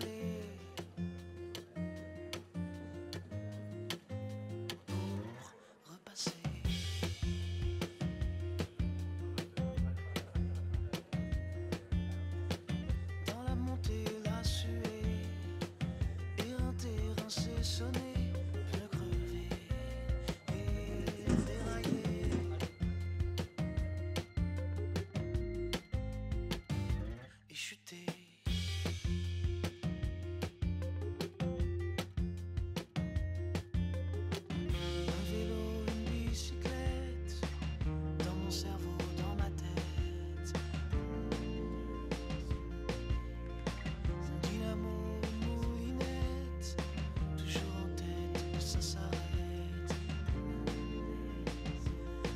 aller pour repasser. Dans la montée, la suée, éreinté, rincé, sonné, pneu crevé et déraillé. Et chuter. Un vélo, une bicyclette, dans mon cerveau, dans ma tête. Un dynamo, une moulinette, toujours en tête, que ça s'arrête.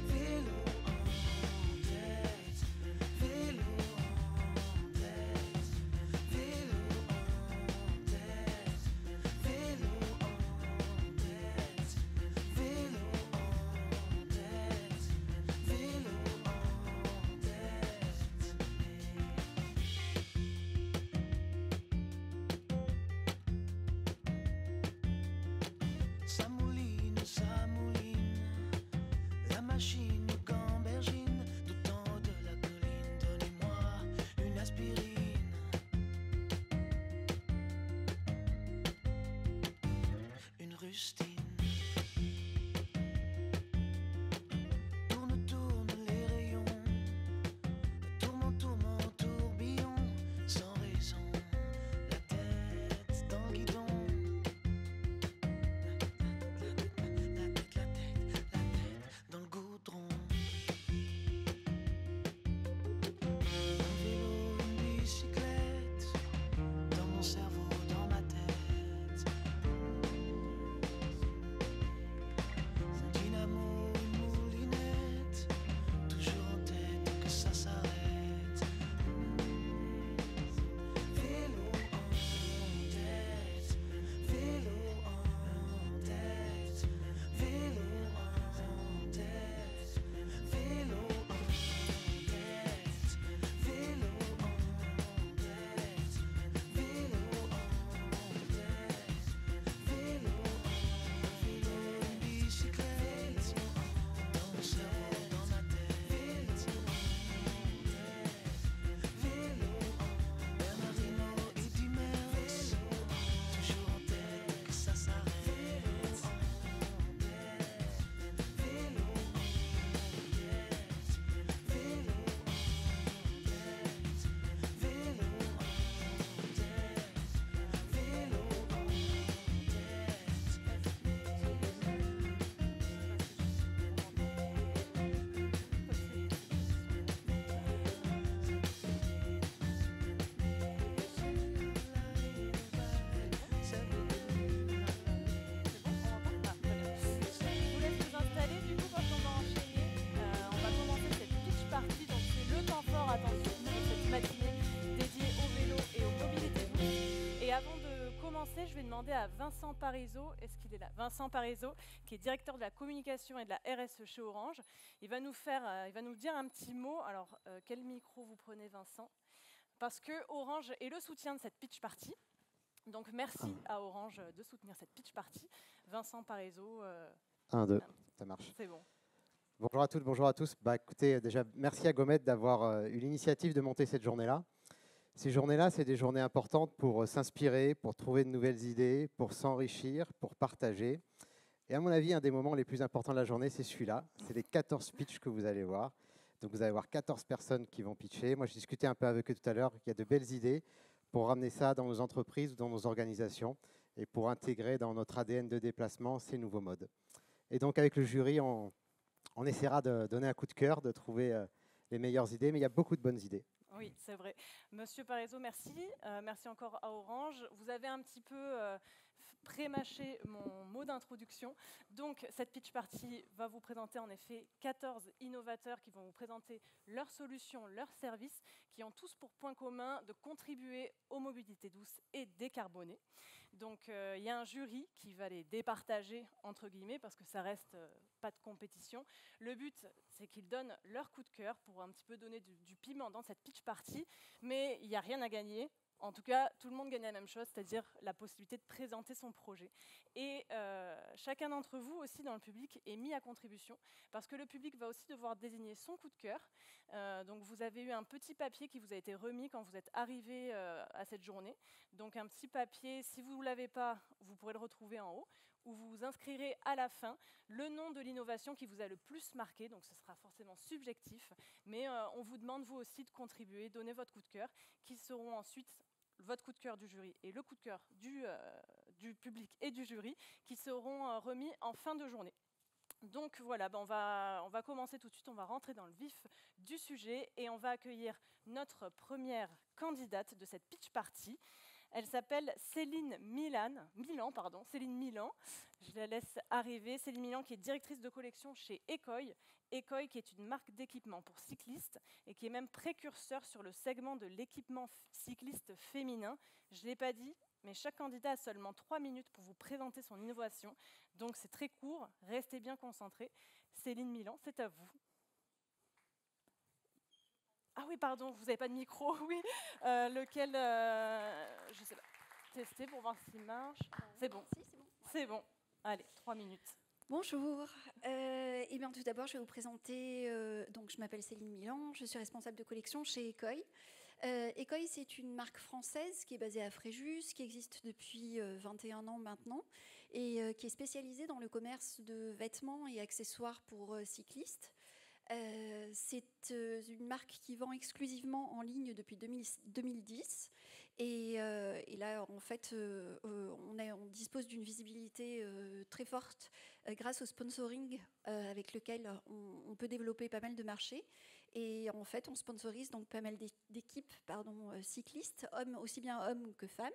Vélo en tête, vélo en tête, vélo en tête, vélo en tête, vélo en tête, vélo en tête. Ça mouline, la machine gambergine, tout en haut de la colline. Donnez-moi une aspirine. Une rustine. Tourne, tourne les rayons, tourment, tourbillon, sans raison, la tête dans le guidon. La tête dans le goudron. Un vélo, une bicyclette, dans mon cerveau, dans ma tête. Un dynamo, une moulinette, toujours en tête, que ça s'arrête. Vélo en tête, vélo en tête, vélo en tête, vélo en tête, vélo en tête, vélo en tête, vélo en bicyclette, dans mon cerveau, dans ma tête, vélo en Bernardino et Dimers, toujours en tête, que ça s'arrête. Vélo en tête, vélo en tête, vélo en tête, vélo Je vous laisse vous installer du coup parce qu'on va enchaîner. On va commencer cette pitch party, donc c'est le temps fort attendu de cette matinée dédiée au vélo et aux mobilités douces. Et avant de commencer, je vais demander à Vincent Parisot, est-ce qu'il est là? Vincent Parisot, qui est directeur de la communication et de la RSE chez Orange. Il va nous dire un petit mot. Alors, quel micro vous prenez, Vincent? Parce que Orange est le soutien de cette pitch party. Donc merci à Orange de soutenir cette pitch party. Vincent Parisot, 1, 2, ça marche. c'est bon. Bonjour à toutes, bonjour à tous. Bah, écoutez, déjà, merci à Gomet d'avoir eu l'initiative de monter cette journée-là. Ces journées-là, c'est des journées importantes pour s'inspirer, pour trouver de nouvelles idées, pour s'enrichir, pour partager. Et à mon avis, un des moments les plus importants de la journée, c'est celui-là. C'est les 14 pitchs que vous allez voir. Donc vous allez voir 14 personnes qui vont pitcher. Moi, j'ai discuté un peu avec eux tout à l'heure. Il y a de belles idées pour ramener ça dans nos entreprises ou dans nos organisations et pour intégrer dans notre ADN de déplacement ces nouveaux modes. Et donc, avec le jury, on essaiera de donner un coup de cœur, de trouver les meilleures idées, mais il y a beaucoup de bonnes idées. Oui, c'est vrai. Monsieur Parisot, merci. Merci encore à Orange. Vous avez un petit peu pré-mâché mon mot d'introduction. Donc, cette pitch party va vous présenter en effet 14 innovateurs qui vont vous présenter leurs solutions, leurs services, qui ont tous pour point commun de contribuer aux mobilités douces et décarbonées. Donc, il y a un jury qui va les départager, entre guillemets, parce que ça reste pas de compétition. Le but, c'est qu'ils donnent leur coup de cœur pour un petit peu donner du piment dans cette pitch party, mais il n'y a rien à gagner. En tout cas, tout le monde gagne la même chose, c'est-à-dire la possibilité de présenter son projet. Et chacun d'entre vous aussi dans le public est mis à contribution, parce que le public va aussi devoir désigner son coup de cœur. Donc vous avez eu un petit papier qui vous a été remis quand vous êtes arrivé à cette journée. Donc un petit papier, si vous ne l'avez pas, vous pourrez le retrouver en haut, où vous inscrirez à la fin le nom de l'innovation qui vous a le plus marqué. Donc ce sera forcément subjectif, mais on vous demande vous aussi de contribuer, donner votre coup de cœur, qui seront ensuite votre coup de cœur du jury et le coup de cœur du public et du jury, qui seront remis en fin de journée. Donc voilà, on va commencer tout de suite, on va rentrer dans le vif du sujet et on va accueillir notre première candidate de cette pitch party. Elle s'appelle Céline Milan. Céline Milan. Je la laisse arriver. Céline Milan qui est directrice de collection chez Ecoy. Ecoy qui est une marque d'équipement pour cyclistes et qui est même précurseur sur le segment de l'équipement cycliste féminin. Je ne l'ai pas dit, mais chaque candidat a seulement 3 minutes pour vous présenter son innovation. Donc c'est très court, restez bien concentrés. Céline Milan, c'est à vous. Ah oui, pardon, vous n'avez pas de micro, oui. Lequel, je ne sais pas. Tester pour voir s'il marche. C'est bon. Si, c'est bon. C'est bon. Allez, 3 minutes. Bonjour. Eh bien, tout d'abord, je vais vous présenter. Donc, je m'appelle Céline Milan, je suis responsable de collection chez Ecoy. Ecoy, c'est une marque française qui est basée à Fréjus, qui existe depuis 21 ans maintenant, et qui est spécialisée dans le commerce de vêtements et accessoires pour cyclistes. C'est une marque qui vend exclusivement en ligne depuis 2010 et là en fait on dispose d'une visibilité très forte grâce au sponsoring avec lequel on peut développer pas mal de marchés et en fait on sponsorise donc pas mal d'équipes cyclistes, aussi bien hommes que femmes.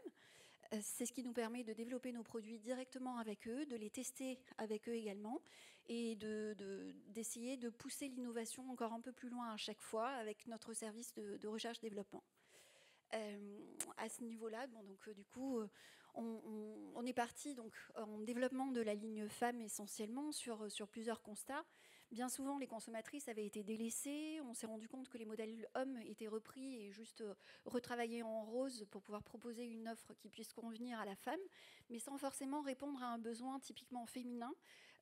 C'est ce qui nous permet de développer nos produits directement avec eux, de les tester avec eux également et d'essayer de pousser l'innovation encore un peu plus loin à chaque fois avec notre service de recherche-développement. À ce niveau-là, du coup, on est parti donc, en développement de la ligne femmes essentiellement sur plusieurs constats. Bien souvent, les consommatrices avaient été délaissées. On s'est rendu compte que les modèles hommes étaient repris et juste retravaillés en rose pour pouvoir proposer une offre qui puisse convenir à la femme, mais sans forcément répondre à un besoin typiquement féminin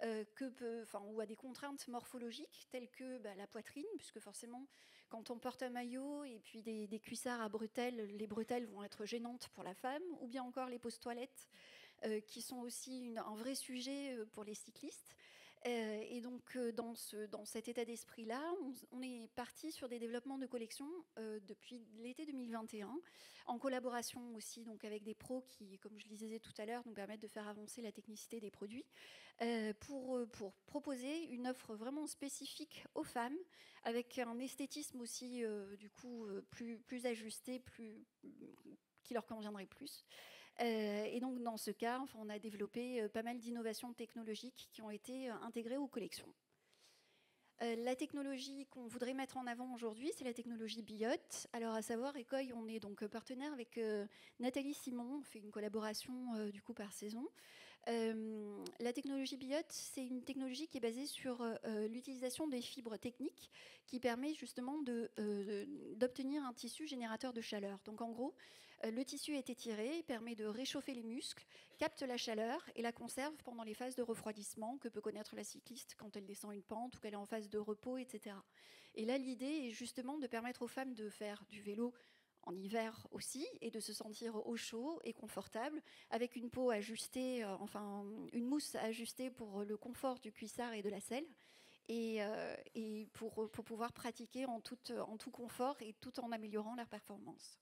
ou à des contraintes morphologiques telles que la poitrine, puisque forcément, quand on porte un maillot et puis des cuissards à bretelles, les bretelles vont être gênantes pour la femme, ou bien encore les pose-toilettes, qui sont aussi un vrai sujet pour les cyclistes. Et donc, dans cet état d'esprit-là, on est parti sur des développements de collection depuis l'été 2021, en collaboration aussi donc, avec des pros qui, comme je le disais tout à l'heure, nous permettent de faire avancer la technicité des produits, pour proposer une offre vraiment spécifique aux femmes, avec un esthétisme aussi, du coup, plus ajusté, qui leur conviendrait plus. Et donc, dans ce cas, on a développé pas mal d'innovations technologiques qui ont été intégrées aux collections. La technologie qu'on voudrait mettre en avant aujourd'hui, c'est la technologie BIOT. Alors, à savoir, Ecoy, on est donc partenaire avec Nathalie Simon. On fait une collaboration du coup par saison. La technologie BIOT, c'est une technologie qui est basée sur l'utilisation des fibres techniques qui permet justement d'obtenir un tissu générateur de chaleur. Donc, en gros, le tissu est étiré, permet de réchauffer les muscles, capte la chaleur et la conserve pendant les phases de refroidissement que peut connaître la cycliste quand elle descend une pente ou qu'elle est en phase de repos, etc. Et là, l'idée est justement de permettre aux femmes de faire du vélo en hiver aussi, et de se sentir au chaud et confortable, avec une peau ajustée, une mousse ajustée pour le confort du cuissard et de la selle, et pour pouvoir pratiquer en tout confort et tout en améliorant leur performance.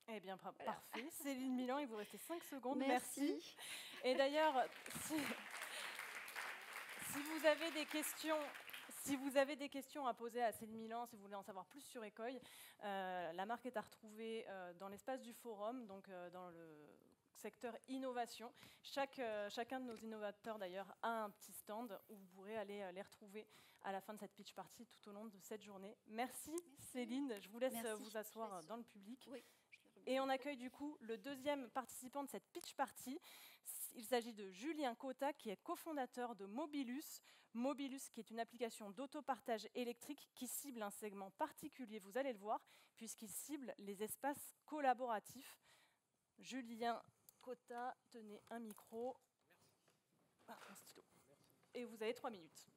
Eh bien, parfait. Céline Milan, il vous restait 5 secondes. Merci. Et d'ailleurs, si vous avez des questions... Si vous avez des questions à poser à Céline Milan, si vous voulez en savoir plus sur Ecoy, la marque est à retrouver dans l'espace du forum, donc dans le secteur innovation. Chacun de nos innovateurs, d'ailleurs, a un petit stand où vous pourrez aller les retrouver à la fin de cette pitch party tout au long de cette journée. Merci. Céline. Je vous laisse vous asseoir dans le public. Oui. Et on accueille du coup le deuxième participant de cette pitch party. Il s'agit de Julien Cotta, qui est cofondateur de Mobilus. Mobilus, qui est une application d'autopartage électrique qui cible un segment particulier, vous allez le voir, puisqu'il cible les espaces collaboratifs. Julien Cotta, tenez un micro. Ah, un stylo. Et vous avez 3 minutes.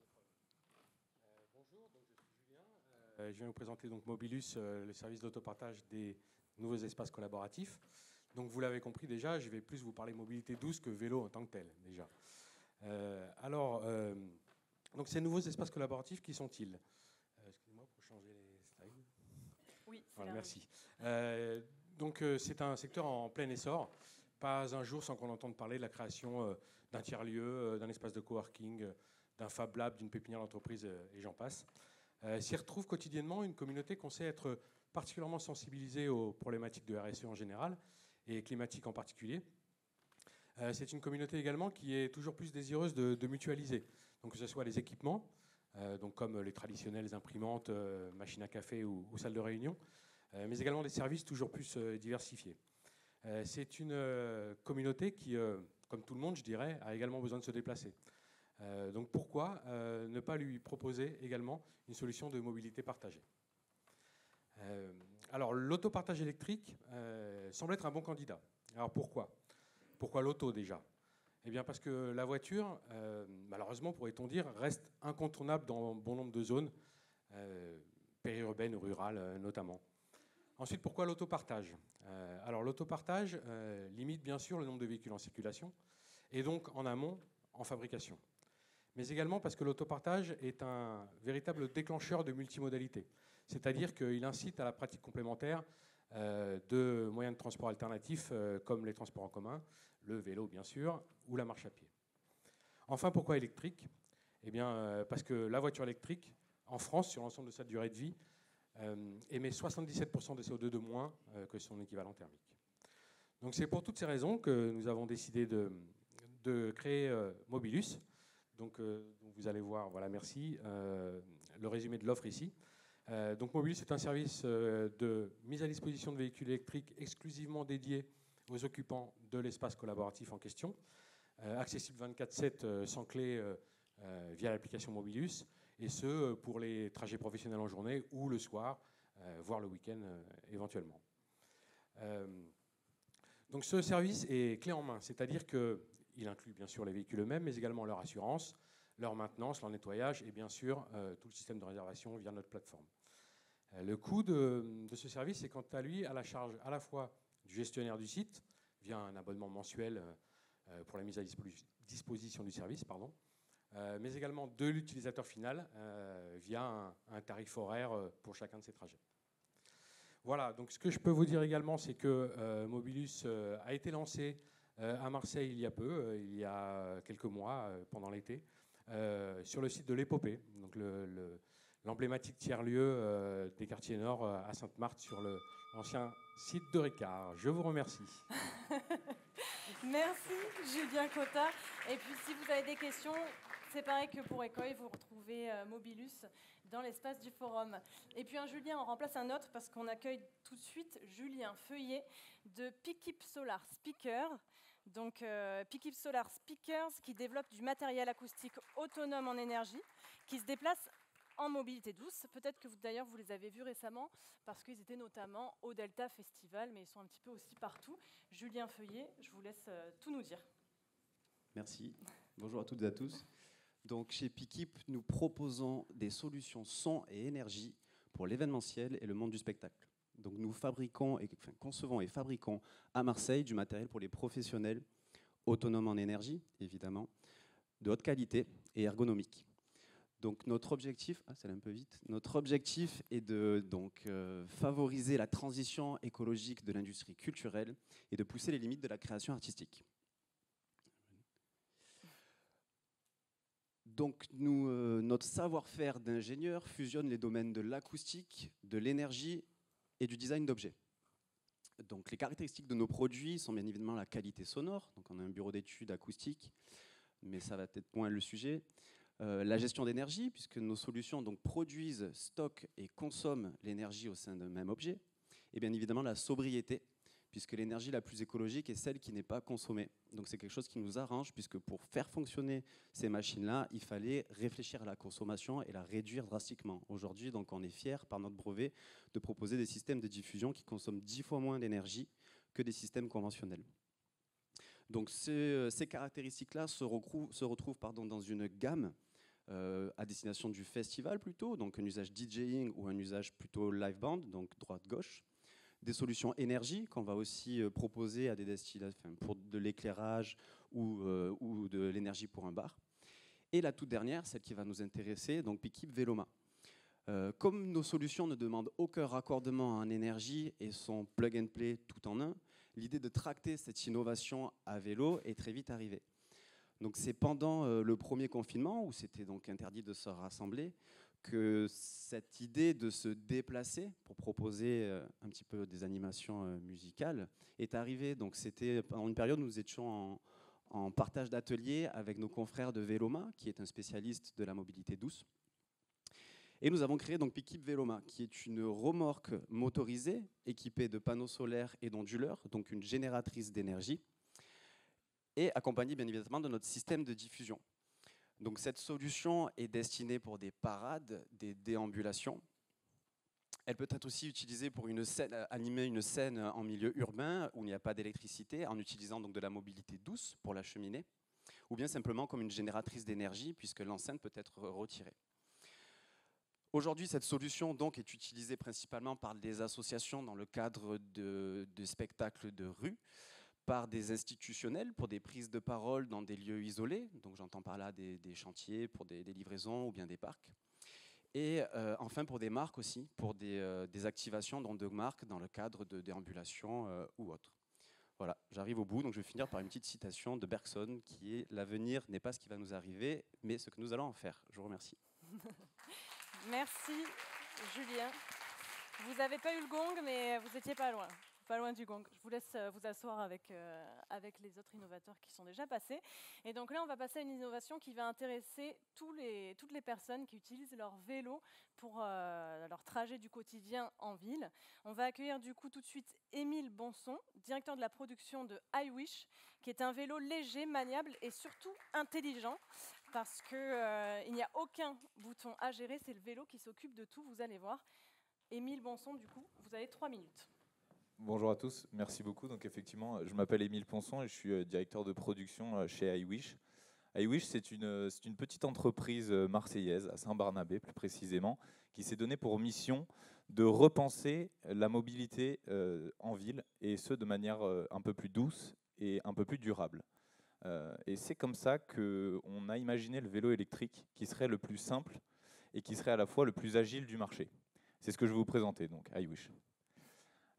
Bonjour, donc je suis Julien. Je viens vous présenter donc Mobilus, le service d'autopartage des nouveaux espaces collaboratifs. Donc vous l'avez compris déjà, je vais plus vous parler mobilité douce que vélo en tant que tel déjà. Donc ces nouveaux espaces collaboratifs, qui sont-ils? Excusez-moi pour changer les slides. Oui, c'est Voilà, là. merci. Donc c'est un secteur en plein essor. Pas un jour sans qu'on entende parler de la création d'un tiers-lieu, d'un espace de coworking, d'un Fab Lab, d'une pépinière d'entreprise, et j'en passe. S'y retrouve quotidiennement une communauté qu'on sait être particulièrement sensibilisée aux problématiques de RSE en général et climatique en particulier. C'est une communauté également qui est toujours plus désireuse de mutualiser, donc que ce soit les équipements, donc comme les traditionnelles imprimantes, machines à café ou salles de réunion, mais également des services toujours plus diversifiés. C'est une communauté qui, comme tout le monde, je dirais, a également besoin de se déplacer. Donc pourquoi ne pas lui proposer également une solution de mobilité partagée? Alors l'autopartage électrique semble être un bon candidat. Alors pourquoi? Pourquoi l'auto déjà? Eh bien parce que la voiture, malheureusement pourrait-on dire, reste incontournable dans bon nombre de zones, périurbaines ou rurales notamment. Ensuite, pourquoi l'autopartage? Alors l'autopartage limite bien sûr le nombre de véhicules en circulation et donc en amont en fabrication. Mais également parce que l'autopartage est un véritable déclencheur de multimodalité. C'est-à-dire qu'il incite à la pratique complémentaire de moyens de transport alternatifs comme les transports en commun, le vélo bien sûr, ou la marche à pied. Enfin, pourquoi électrique? Eh bien, parce que la voiture électrique, en France, sur l'ensemble de sa durée de vie, émet 77% de CO2 de moins que son équivalent thermique. Donc c'est pour toutes ces raisons que nous avons décidé de créer Mobilus. Donc vous allez voir, voilà, merci, le résumé de l'offre ici. Donc Mobilus est un service de mise à disposition de véhicules électriques exclusivement dédiés aux occupants de l'espace collaboratif en question, accessible 24/7 sans clé via l'application Mobilus, et ce pour les trajets professionnels en journée ou le soir, voire le week-end éventuellement. Donc ce service est clé en main, c'est-à-dire qu'il inclut bien sûr les véhicules eux-mêmes, mais également leur assurance, leur maintenance, leur nettoyage et bien sûr tout le système de réservation via notre plateforme. Le coût de ce service est quant à lui à la charge à la fois du gestionnaire du site, via un abonnement mensuel pour la mise à disposition du service, pardon, mais également de l'utilisateur final via un tarif horaire pour chacun de ses trajets. Voilà, donc ce que je peux vous dire également, c'est que Mobilus a été lancé à Marseille il y a peu, il y a quelques mois, pendant l'été, sur le site de l'Épopée, donc l'emblématique tiers-lieu des quartiers nord à Sainte-Marthe, sur l'ancien site de Ricard. Je vous remercie. Merci Julien Cotta. Et puis si vous avez des questions, c'est pareil que pour Ecoy, vous retrouvez Mobilus dans l'espace du forum. Et puis un Julien, on remplace un autre parce qu'on accueille tout de suite Julien Feuillet de Pikip Solar Speaker. Donc Pikip Solar Speakers qui développe du matériel acoustique autonome en énergie, qui se déplace en mobilité douce. Peut-être que d'ailleurs vous les avez vus récemment parce qu'ils étaient notamment au Delta Festival, mais ils sont un petit peu aussi partout. Julien Feuillet, je vous laisse tout nous dire. Merci. Bonjour à toutes et à tous. Donc chez Pikip, nous proposons des solutions son et énergie pour l'événementiel et le monde du spectacle. Donc nous concevons et fabriquons à Marseille du matériel pour les professionnels, autonome en énergie, évidemment, de haute qualité et ergonomique. Donc notre objectif, ça allait un peu vite, notre objectif est de favoriser la transition écologique de l'industrie culturelle et de pousser les limites de la création artistique. Donc notre savoir-faire d'ingénieur fusionne les domaines de l'acoustique, de l'énergie et du design d'objets. Donc les caractéristiques de nos produits sont bien évidemment la qualité sonore, donc on a un bureau d'études acoustique, mais ça va peut-être moins le sujet. La gestion d'énergie, puisque nos solutions donc, produisent, stockent et consomment l'énergie au sein d'un même objet. Et bien évidemment la sobriété, puisque l'énergie la plus écologique est celle qui n'est pas consommée. Donc c'est quelque chose qui nous arrange, puisque pour faire fonctionner ces machines-là, il fallait réfléchir à la consommation et la réduire drastiquement. Aujourd'hui, donc, on est fiers, par notre brevet, de proposer des systèmes de diffusion qui consomment 10 fois moins d'énergie que des systèmes conventionnels. Donc ces caractéristiques-là se retrouvent dans une gamme à destination du festival plutôt, donc un usage DJing ou un usage plutôt live band, donc droite-gauche. Des solutions énergie qu'on va aussi proposer à des destinations pour de l'éclairage ou de l'énergie pour un bar. Et la toute dernière, celle qui va nous intéresser, donc Pikip Veloma. Comme nos solutions ne demandent aucun raccordement en énergie et sont plug and play tout en un, l'idée de tracter cette innovation à vélo est très vite arrivée. Donc c'est pendant le premier confinement, où c'était donc interdit de se rassembler, que cette idée de se déplacer pour proposer un petit peu des animations musicales est arrivée. Donc c'était pendant une période où nous étions en partage d'ateliers avec nos confrères de Veloma, qui est un spécialiste de la mobilité douce. Et nous avons créé donc Pikip Veloma, qui est une remorque motorisée équipée de panneaux solaires et d'onduleurs, donc une génératrice d'énergie, et accompagnée bien évidemment de notre système de diffusion. Donc cette solution est destinée pour des parades, des déambulations. Elle peut être aussi utilisée pour animer une scène en milieu urbain où il n'y a pas d'électricité, en utilisant donc de la mobilité douce pour la cheminée, ou bien simplement comme une génératrice d'énergie, puisque l'enceinte peut être retirée. Aujourd'hui, cette solution donc, est utilisée principalement par des associations dans le cadre de spectacles de rue, par des institutionnels pour des prises de parole dans des lieux isolés, donc j'entends par là des chantiers pour des livraisons ou bien des parcs, et enfin pour des marques aussi, pour des activations de marques dans le cadre de déambulations ou autres. Voilà, j'arrive au bout, donc je vais finir par une petite citation de Bergson qui est « L'avenir n'est pas ce qui va nous arriver, mais ce que nous allons en faire ». Je vous remercie. Merci Julien. Vous n'avez pas eu le gong, mais vous n'étiez pas loin. Pas loin du gong. Je vous laisse vous asseoir avec les autres innovateurs qui sont déjà passés. Et donc là, on va passer à une innovation qui va intéresser toutes les personnes qui utilisent leur vélo pour leur trajet du quotidien en ville. On va accueillir du coup tout de suite Émile Bonson, directeur de la production de iWish, qui est un vélo léger, maniable et surtout intelligent, parce qu'il n'y a aucun bouton à gérer, c'est le vélo qui s'occupe de tout, vous allez voir. Émile Bonson, du coup, vous avez 3 minutes. Bonjour à tous, merci beaucoup. Donc effectivement, je m'appelle Émile Ponson et je suis directeur de production chez iWish. iWish, c'est une petite entreprise marseillaise, à Saint-Barnabé plus précisément, qui s'est donnée pour mission de repenser la mobilité en ville, et ce de manière un peu plus douce et un peu plus durable. Et c'est comme ça qu'on a imaginé le vélo électrique qui serait le plus simple et qui serait à la fois le plus agile du marché. C'est ce que je vais vous présenter, donc iWish.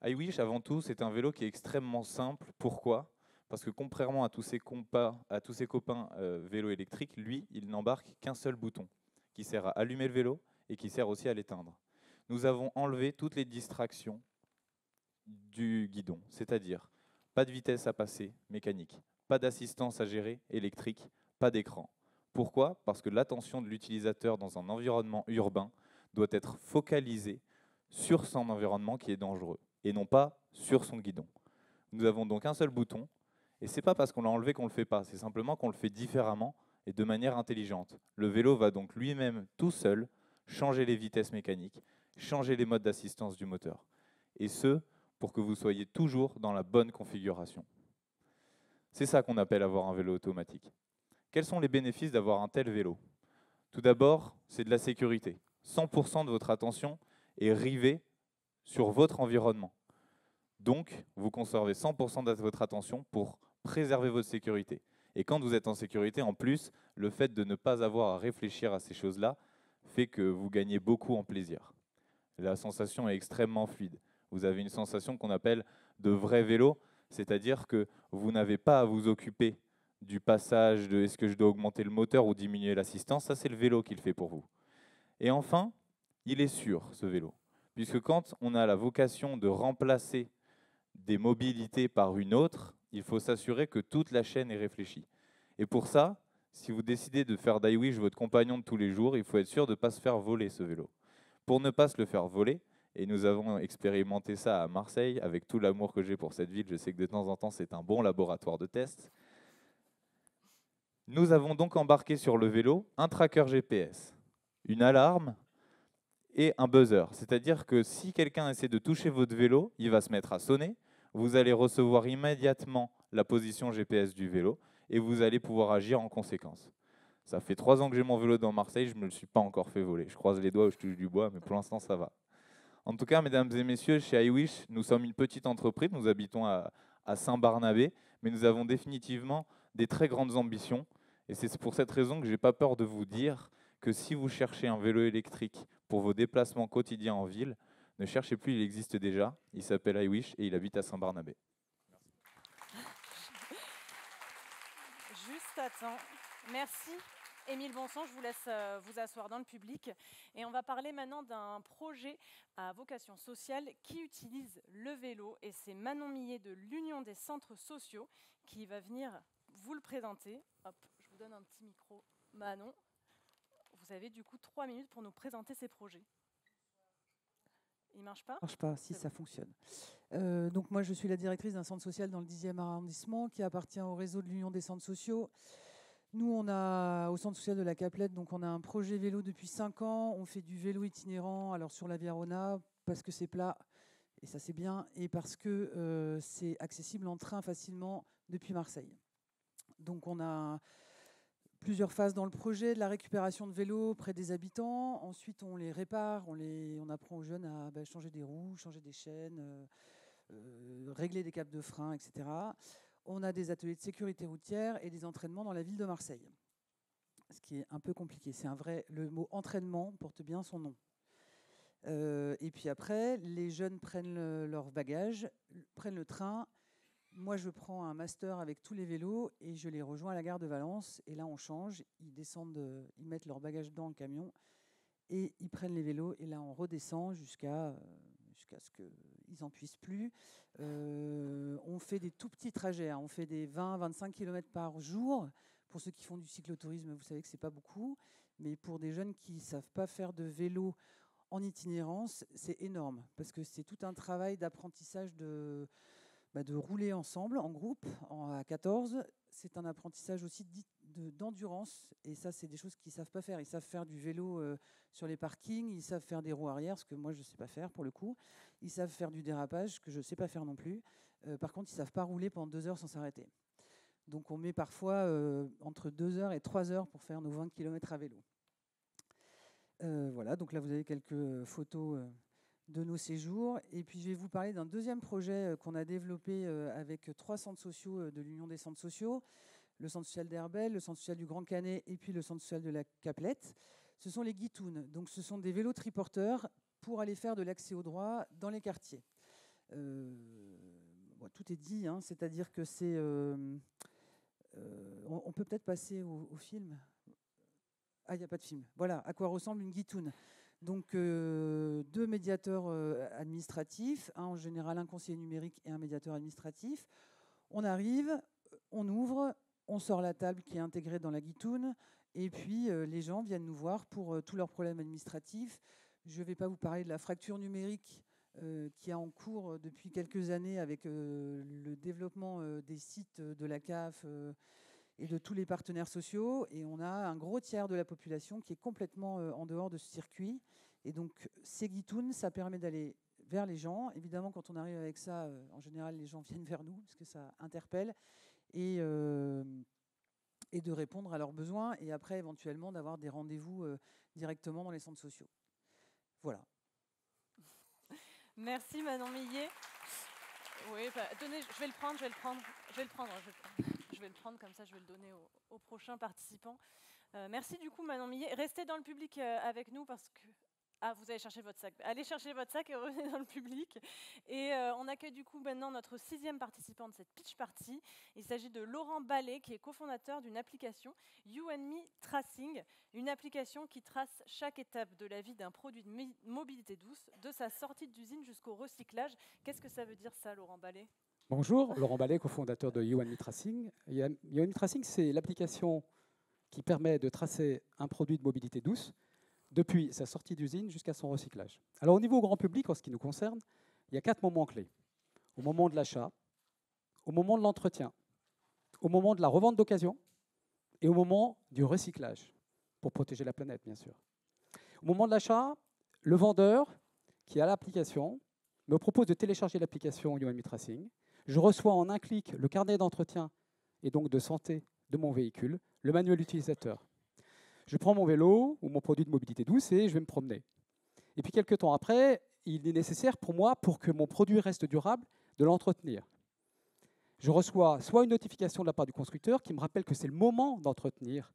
iWish, avant tout, c'est un vélo qui est extrêmement simple. Pourquoi ? Parce que contrairement à tous ses copains vélo électriques, lui, il n'embarque qu'un seul bouton qui sert à allumer le vélo et qui sert aussi à l'éteindre. Nous avons enlevé toutes les distractions du guidon, c'est-à-dire pas de vitesse à passer mécanique, pas d'assistance à gérer électrique, pas d'écran. Pourquoi ? Parce que l'attention de l'utilisateur dans un environnement urbain doit être focalisée sur son environnement qui est dangereux et non pas sur son guidon. Nous avons donc un seul bouton, et ce n'est pas parce qu'on l'a enlevé qu'on ne le fait pas, c'est simplement qu'on le fait différemment et de manière intelligente. Le vélo va donc lui-même tout seul changer les vitesses mécaniques, changer les modes d'assistance du moteur, et ce, pour que vous soyez toujours dans la bonne configuration. C'est ça qu'on appelle avoir un vélo automatique. Quels sont les bénéfices d'avoir un tel vélo ? Tout d'abord, c'est de la sécurité. 100% de votre attention est rivée sur votre environnement. Donc, vous conservez 100% de votre attention pour préserver votre sécurité. Et quand vous êtes en sécurité, en plus, le fait de ne pas avoir à réfléchir à ces choses-là fait que vous gagnez beaucoup en plaisir. La sensation est extrêmement fluide. Vous avez une sensation qu'on appelle de vrai vélo, c'est-à-dire que vous n'avez pas à vous occuper du passage de est-ce que je dois augmenter le moteur ou diminuer l'assistance, ça c'est le vélo qui le fait pour vous. Et enfin, il est sûr, ce vélo, puisque quand on a la vocation de remplacer des mobilités par une autre, il faut s'assurer que toute la chaîne est réfléchie. Et pour ça, si vous décidez de faire d'iWish votre compagnon de tous les jours, il faut être sûr de ne pas se faire voler ce vélo. Pour ne pas se le faire voler, Et nous avons expérimenté ça à Marseille. Avec tout l'amour que j'ai pour cette ville, je sais que de temps en temps, c'est un bon laboratoire de test. Nous avons donc embarqué sur le vélo un tracker GPS, une alarme et un buzzer. C'est-à-dire que si quelqu'un essaie de toucher votre vélo, il va se mettre à sonner. Vous allez recevoir immédiatement la position GPS du vélo et vous allez pouvoir agir en conséquence. Ça fait 3 ans que j'ai mon vélo dans Marseille, je ne me le suis pas encore fait voler. Je croise les doigts ou je touche du bois, mais pour l'instant, ça va. En tout cas, mesdames et messieurs, chez iWish, nous sommes une petite entreprise. Nous habitons à Saint-Barnabé, mais nous avons définitivement des très grandes ambitions. Et c'est pour cette raison que je n'ai pas peur de vous dire que si vous cherchez un vélo électrique pour vos déplacements quotidiens en ville, ne cherchez plus, il existe déjà. Il s'appelle iWish et il habite à Saint-Barnabé. Juste à temps. Merci. Émile Bonson, je vous laisse vous asseoir dans le public. Et on va parler maintenant d'un projet à vocation sociale qui utilise le vélo. Et c'est Manon Millet de l'Union des centres sociaux qui va venir vous le présenter. Hop, je vous donne un petit micro. Manon, vous avez du coup 3 minutes pour nous présenter ces projets. Il ne marche pas ? Marche pas, si ça fonctionne. Donc moi, je suis la directrice d'un centre social dans le 10e arrondissement qui appartient au réseau de l'Union des centres sociaux. Nous, on a au centre social de la Caplette, donc on a un projet vélo depuis 5 ans. On fait du vélo itinérant, alors sur la Virona, parce que c'est plat, et ça c'est bien, et parce que c'est accessible en train facilement depuis Marseille. Donc on a plusieurs phases dans le projet, de la récupération de vélos près des habitants. Ensuite, on les répare, on apprend aux jeunes à changer des roues, changer des chaînes, régler des câbles de frein, etc. On a des ateliers de sécurité routière et des entraînements dans la ville de Marseille. Ce qui est un peu compliqué. Le mot entraînement porte bien son nom. Et puis après, les jeunes prennent leurs bagages, prennent le train. Moi, je prends un master avec tous les vélos et je les rejoins à la gare de Valence. Et là, on change. Ils descendent, ils mettent leurs bagages dans le camion et ils prennent les vélos. Et là, on redescend jusqu'à ce qu'ils n'en puissent plus. On fait des tout petits trajets. On fait des 20-25 km par jour. Pour ceux qui font du cyclotourisme, vous savez que ce n'est pas beaucoup. Mais pour des jeunes qui ne savent pas faire de vélo en itinérance, c'est énorme. Parce que c'est tout un travail d'apprentissage de rouler ensemble, en groupe, à 14. C'est un apprentissage aussi d'endurance. Et ça, c'est des choses qu'ils ne savent pas faire. Ils savent faire du vélo sur les parkings, ils savent faire des roues arrière, ce que moi, je ne sais pas faire pour le coup. Ils savent faire du dérapage, ce que je ne sais pas faire non plus. Par contre, ils ne savent pas rouler pendant 2 heures sans s'arrêter. Donc, on met parfois entre 2 heures et 3 heures pour faire nos 20 km à vélo. Voilà, donc là, vous avez quelques photos de nos séjours. Et puis, je vais vous parler d'un deuxième projet qu'on a développé avec 3 centres sociaux de l'Union des centres sociaux. Le centre social d'Herbel, le centre social du Grand Canet et puis le centre social de la Caplette. Ce sont les guitounes. Donc, ce sont des vélos triporteurs pour aller faire de l'accès au droit dans les quartiers. Tout est dit, hein, c'est-à-dire que c'est... on peut peut-être passer au film. Ah, il n'y a pas de film. Voilà, à quoi ressemble une guitoune. Donc, 2 médiateurs administratifs, en général un conseiller numérique et un médiateur administratif. On arrive, on ouvre, on sort la table qui est intégrée dans la guitoune, et puis les gens viennent nous voir pour tous leurs problèmes administratifs. Je ne vais pas vous parler de la fracture numérique qui est en cours depuis quelques années avec le développement des sites de la CAF et de tous les partenaires sociaux. Et on a un gros tiers de la population qui est complètement en dehors de ce circuit. Et donc, ces guitounes, ça permet d'aller vers les gens. Évidemment, quand on arrive avec ça, en général, les gens viennent vers nous parce que ça interpelle. Et de répondre à leurs besoins. Et après, éventuellement, d'avoir des rendez-vous directement dans les centres sociaux. Voilà. Merci Manon Millet. Oui, tenez, je vais le prendre comme ça, je vais le donner au prochain participant. Merci du coup Manon Millet. Restez dans le public avec nous parce que... Ah, vous allez chercher votre sac. Allez chercher votre sac et revenez dans le public. Et on accueille du coup maintenant notre 6e participant de cette pitch party. Il s'agit de Laurent Ballet, qui est cofondateur d'une application You and Me Tracing, une application qui trace chaque étape de la vie d'un produit de mobilité douce, de sa sortie d'usine jusqu'au recyclage. Qu'est-ce que ça veut dire ça, Laurent Ballet ? Bonjour, Laurent Ballet, cofondateur de You and Me Tracing. You and Me Tracing, c'est l'application qui permet de tracer un produit de mobilité douce depuis sa sortie d'usine jusqu'à son recyclage. Alors au niveau grand public, en ce qui nous concerne, il y a 4 moments clés. Au moment de l'achat, au moment de l'entretien, au moment de la revente d'occasion et au moment du recyclage, pour protéger la planète, bien sûr. Au moment de l'achat, le vendeur qui a l'application me propose de télécharger l'application UMI Tracing. Je reçois en un clic le carnet d'entretien et donc de santé de mon véhicule, le manuel utilisateur. Je prends mon vélo ou mon produit de mobilité douce et je vais me promener. Et puis quelques temps après, il est nécessaire pour moi, pour que mon produit reste durable, de l'entretenir. Je reçois soit une notification de la part du constructeur qui me rappelle que c'est le moment d'entretenir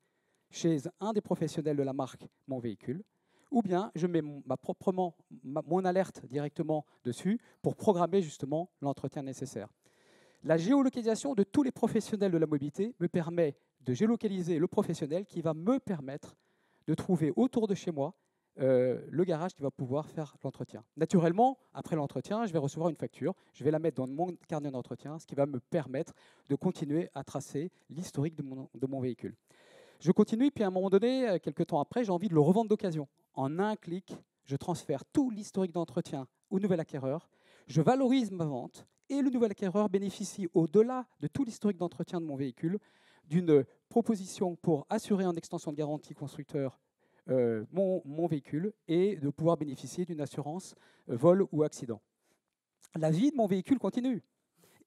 chez un des professionnels de la marque mon véhicule, ou bien je mets mon alerte directement dessus pour programmer justement l'entretien nécessaire. La géolocalisation de tous les professionnels de la mobilité me permet de géolocaliser le professionnel qui va me permettre de trouver autour de chez moi le garage qui va pouvoir faire l'entretien. Naturellement, après l'entretien, je vais recevoir une facture, je vais la mettre dans mon carnet d'entretien, ce qui va me permettre de continuer à tracer l'historique de mon véhicule. Je continue, puis à un moment donné, quelques temps après, j'ai envie de le revendre d'occasion. En un clic, je transfère tout l'historique d'entretien au nouvel acquéreur, je valorise ma vente, et le nouvel acquéreur bénéficie, au-delà de tout l'historique d'entretien de mon véhicule, d'une proposition pour assurer en extension de garantie constructeur mon véhicule et de pouvoir bénéficier d'une assurance vol ou accident. La vie de mon véhicule continue.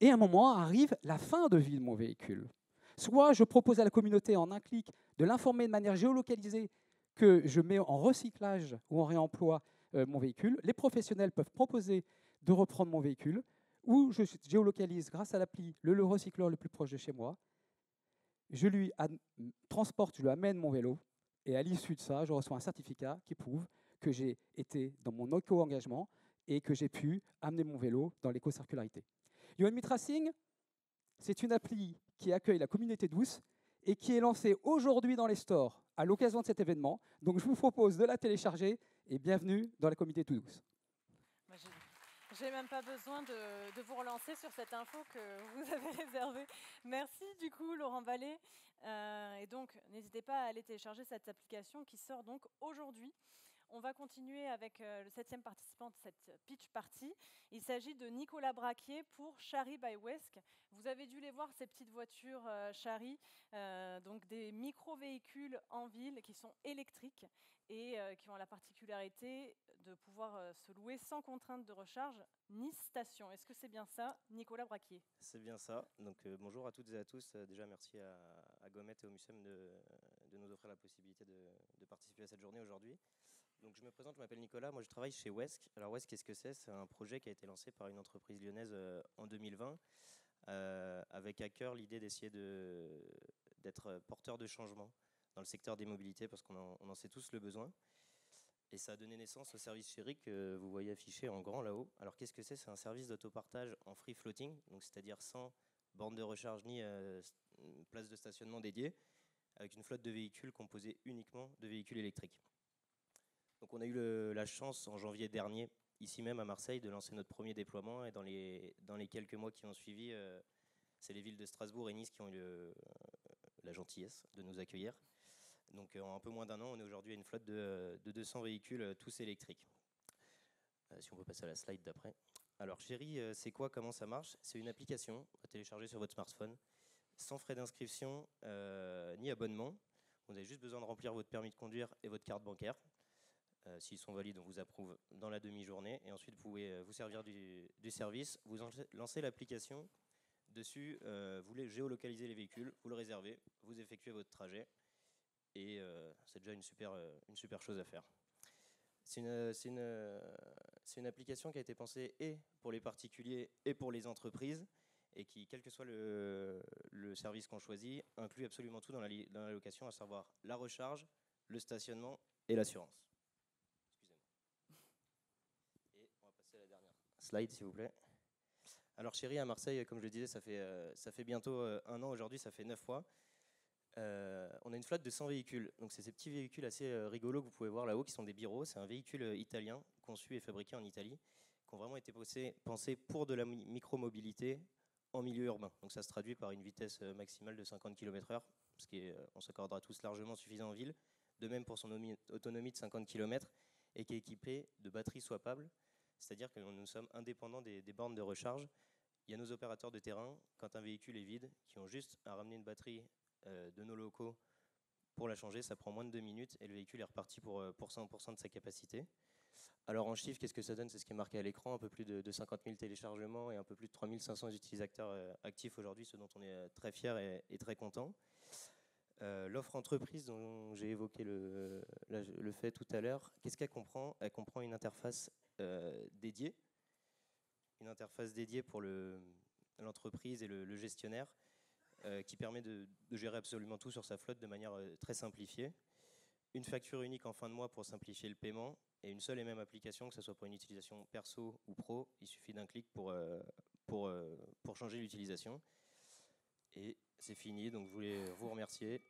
Et à un moment arrive la fin de vie de mon véhicule. Soit je propose à la communauté en un clic de l'informer de manière géolocalisée que je mets en recyclage ou en réemploi mon véhicule. Les professionnels peuvent proposer de reprendre mon véhicule ou je géolocalise grâce à l'appli le recycleur le plus proche de chez moi. Je lui transporte, je lui amène mon vélo et à l'issue de ça, je reçois un certificat qui prouve que j'ai été dans mon éco-engagement et que j'ai pu amener mon vélo dans l'éco-circularité. UMI Tracing, c'est une appli qui accueille la communauté douce et qui est lancée aujourd'hui dans les stores à l'occasion de cet événement. Donc je vous propose de la télécharger et bienvenue dans la communauté douce. J'ai même pas besoin de vous relancer sur cette info que vous avez réservée. Merci du coup Laurent Vallée. Et donc n'hésitez pas à aller télécharger cette application qui sort donc aujourd'hui. On va continuer avec le 7e participant de cette pitch party. Il s'agit de Nicolas Braquier pour Chari by Wesk. Vous avez dû les voir, ces petites voitures Chari, donc des micro-véhicules en ville qui sont électriques et qui ont la particularité de pouvoir se louer sans contrainte de recharge ni station. Est-ce que c'est bien ça, Nicolas Braquier? C'est bien ça. Donc bonjour à toutes et à tous. Déjà merci à Gomet et au MUSEM de nous offrir la possibilité de participer à cette journée aujourd'hui. Donc je me présente, je m'appelle Nicolas, moi je travaille chez Wesk. Alors Wesk, qu'est-ce que c'est? C'est un projet qui a été lancé par une entreprise lyonnaise en 2020 avec à cœur l'idée d'essayer d'être porteur de changement dans le secteur des mobilités parce qu'on en sait tous le besoin. Et ça a donné naissance au service Chari que vous voyez affiché en grand là-haut. Alors qu'est-ce que c'est? C'est un service d'autopartage en free floating, donc c'est-à-dire sans borne de recharge ni place de stationnement dédiée, avec une flotte de véhicules composée uniquement de véhicules électriques. Donc on a eu la chance en janvier dernier, ici même à Marseille, de lancer notre premier déploiement et dans les quelques mois qui ont suivi, c'est les villes de Strasbourg et Nice qui ont eu la gentillesse de nous accueillir. Donc en un peu moins d'un an, on est aujourd'hui à une flotte de 200 véhicules, tous électriques. Si on peut passer à la slide d'après. Alors Chari, c'est quoi, comment ça marche? C'est une application à télécharger sur votre smartphone, sans frais d'inscription ni abonnement. Vous avez juste besoin de remplir votre permis de conduire et votre carte bancaire. S'ils sont valides, on vous approuve dans la demi-journée. Et ensuite, vous pouvez vous servir du service. Vous lancez l'application. Dessus, vous géolocalisez les véhicules, vous le réservez, vous effectuez votre trajet. Et c'est déjà une super chose à faire. C'est une application qui a été pensée et pour les particuliers et pour les entreprises et qui, quel que soit le service qu'on choisit, inclut absolument tout dans la location, à savoir la recharge, le stationnement et l'assurance. Et on va passer à la dernière slide, s'il vous plaît. Alors Chari à Marseille, comme je le disais, ça fait bientôt un an aujourd'hui, ça fait 9 fois. On a une flotte de 100 véhicules. Donc c'est ces petits véhicules assez rigolos que vous pouvez voir là-haut qui sont des Biro. C'est un véhicule italien conçu et fabriqué en Italie qui ont vraiment été pensés pour de la micro-mobilité en milieu urbain. Donc ça se traduit par une vitesse maximale de 50 km/h, ce qui est, on s'accordera tous largement suffisant en ville, de même pour son autonomie de 50 km, et qui est équipé de batteries swappables, c'est-à-dire que nous sommes indépendants des bornes de recharge. Il y a nos opérateurs de terrain, quand un véhicule est vide, qui ont juste à ramener une batterie de nos locaux pour la changer. Ça prend moins de 2 minutes et le véhicule est reparti pour 100% de sa capacité. Alors en chiffres, qu'est-ce que ça donne? C'est ce qui est marqué à l'écran, un peu plus de 50 000 téléchargements et un peu plus de 3500 utilisateurs actifs aujourd'hui, ce dont on est très fiers et très content. L'offre entreprise dont j'ai évoqué le fait tout à l'heure, qu'est-ce qu'elle comprend? Elle comprend une interface dédiée, pour l'entreprise et le gestionnaire, qui permet de gérer absolument tout sur sa flotte de manière très simplifiée. Une facture unique en fin de mois pour simplifier le paiement, et une seule et même application, que ce soit pour une utilisation perso ou pro. Il suffit d'un clic pour changer l'utilisation. Et c'est fini, donc je voulais vous remercier.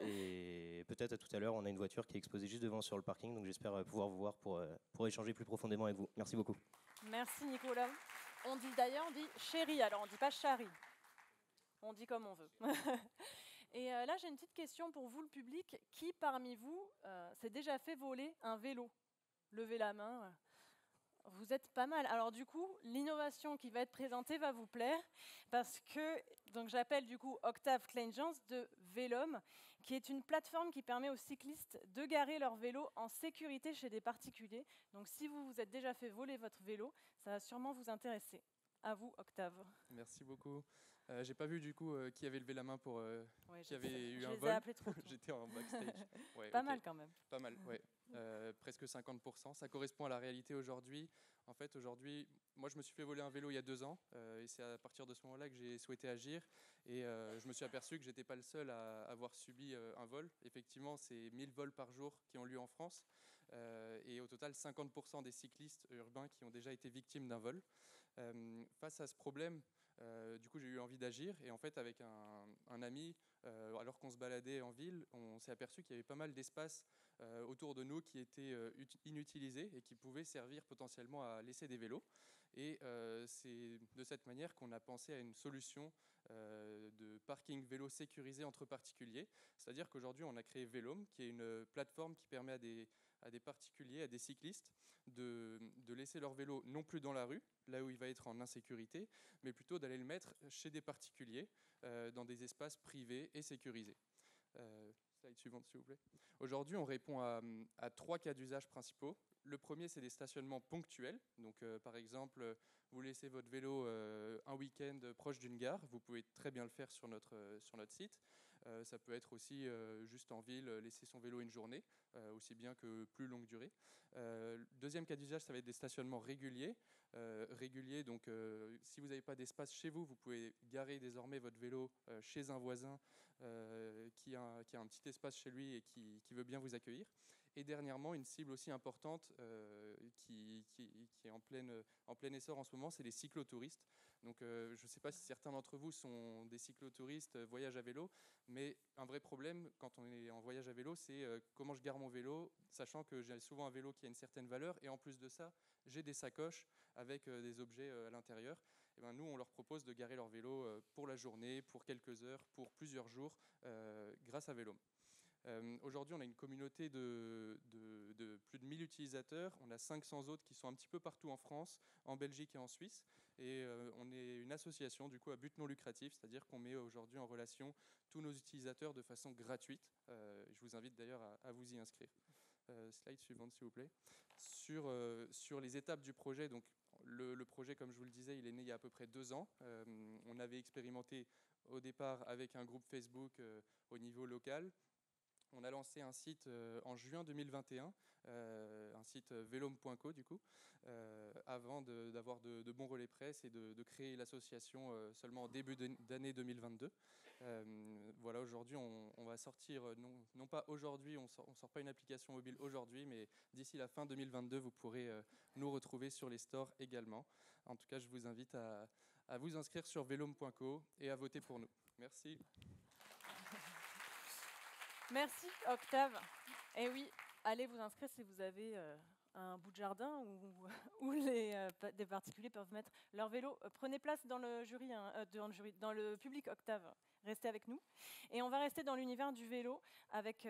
Et peut-être à tout à l'heure, on a une voiture qui est exposée juste devant sur le parking, donc j'espère pouvoir vous voir pour échanger plus profondément avec vous. Merci beaucoup. Merci Nicolas. On dit chérie, alors on dit pas chari. On dit comme on veut. Et là, j'ai une petite question pour vous, le public. Qui parmi vous s'est déjà fait voler un vélo? Levez la main. Vous êtes pas mal. Alors du coup, l'innovation qui va être présentée va vous plaire parce que donc j'appelle du coup Octave Kleinjans de Velom, qui est une plateforme qui permet aux cyclistes de garer leur vélo en sécurité chez des particuliers. Donc si vous vous êtes déjà fait voler votre vélo, ça va sûrement vous intéresser. À vous, Octave. Merci beaucoup. J'ai pas vu du coup qui avait levé la main pour Ouais, qui avait eu je un les ai vol. appelés trop tôt. J'étais en backstage. Ouais, Pas ok. mal quand même. Pas mal, ouais. Presque 50%. Ça correspond à la réalité aujourd'hui. En fait, aujourd'hui, moi je me suis fait voler un vélo il y a 2 ans et c'est à partir de ce moment-là que j'ai souhaité agir et je me suis aperçu que j'étais pas le seul à avoir subi un vol. Effectivement, c'est 1000 vols par jour qui ont lieu en France et au total 50% des cyclistes urbains qui ont déjà été victimes d'un vol. Face à ce problème, du coup, j'ai eu envie d'agir et en fait, avec un ami, alors qu'on se baladait en ville, on s'est aperçu qu'il y avait pas mal d'espaces autour de nous qui étaient inutilisés et qui pouvaient servir potentiellement à laisser des vélos. Et c'est de cette manière qu'on a pensé à une solution de parking vélo sécurisé entre particuliers. C'est-à-dire qu'aujourd'hui, on a créé Velom, qui est une plateforme qui permet à des particuliers, à des cyclistes, de laisser leur vélo non plus dans la rue, là où il va être en insécurité, mais plutôt d'aller le mettre chez des particuliers, dans des espaces privés et sécurisés. Slide suivante, s'il vous plaît. Aujourd'hui, on répond à 3 cas d'usage principaux. Le premier, c'est des stationnements ponctuels. Donc, par exemple, vous laissez votre vélo un week-end proche d'une gare. Vous pouvez très bien le faire sur notre site. Ça peut être aussi juste en ville, laisser son vélo une journée, aussi bien que plus longue durée. Deuxième cas d'usage, ça va être des stationnements réguliers. Donc, si vous n'avez pas d'espace chez vous, vous pouvez garer désormais votre vélo chez un voisin qui a un petit espace chez lui et qui veut bien vous accueillir. Et dernièrement, une cible aussi importante qui est en plein essor en ce moment, c'est les cyclotouristes. Donc, je ne sais pas si certains d'entre vous sont des cyclotouristes, voyagent à vélo, mais un vrai problème quand on est en voyage à vélo, c'est comment je gare mon vélo, sachant que j'ai souvent un vélo qui a une certaine valeur, et en plus de ça, j'ai des sacoches avec des objets à l'intérieur. Et ben, nous, on leur propose de garer leur vélo pour la journée, pour quelques heures, pour plusieurs jours, grâce à Velom. Aujourd'hui, on a une communauté de plus de 1000 utilisateurs. On a 500 autres qui sont un petit peu partout en France, en Belgique et en Suisse. Et on est une association du coup à but non lucratif, c'est-à-dire qu'on met aujourd'hui en relation tous nos utilisateurs de façon gratuite. Je vous invite d'ailleurs à vous y inscrire. Slide suivante, s'il vous plaît. Sur les étapes du projet, donc le projet, comme je vous le disais, il est né il y a à peu près 2 ans. On avait expérimenté au départ avec un groupe Facebook au niveau local. On a lancé un site en juin 2021, un site velom.co du coup, avant d'avoir de bons relais presse et de créer l'association seulement en début d'année 2022. Voilà, aujourd'hui on va sortir, non pas aujourd'hui, on sort pas une application mobile aujourd'hui, mais d'ici la fin 2022, vous pourrez nous retrouver sur les stores également. En tout cas, je vous invite à vous inscrire sur velom.co et à voter pour nous. Merci. Merci Octave. Et oui, allez vous inscrire si vous avez un bout de jardin où des particuliers peuvent mettre leur vélo. Prenez place dans le jury, dans le public, Octave. Restez avec nous. Et on va rester dans l'univers du vélo avec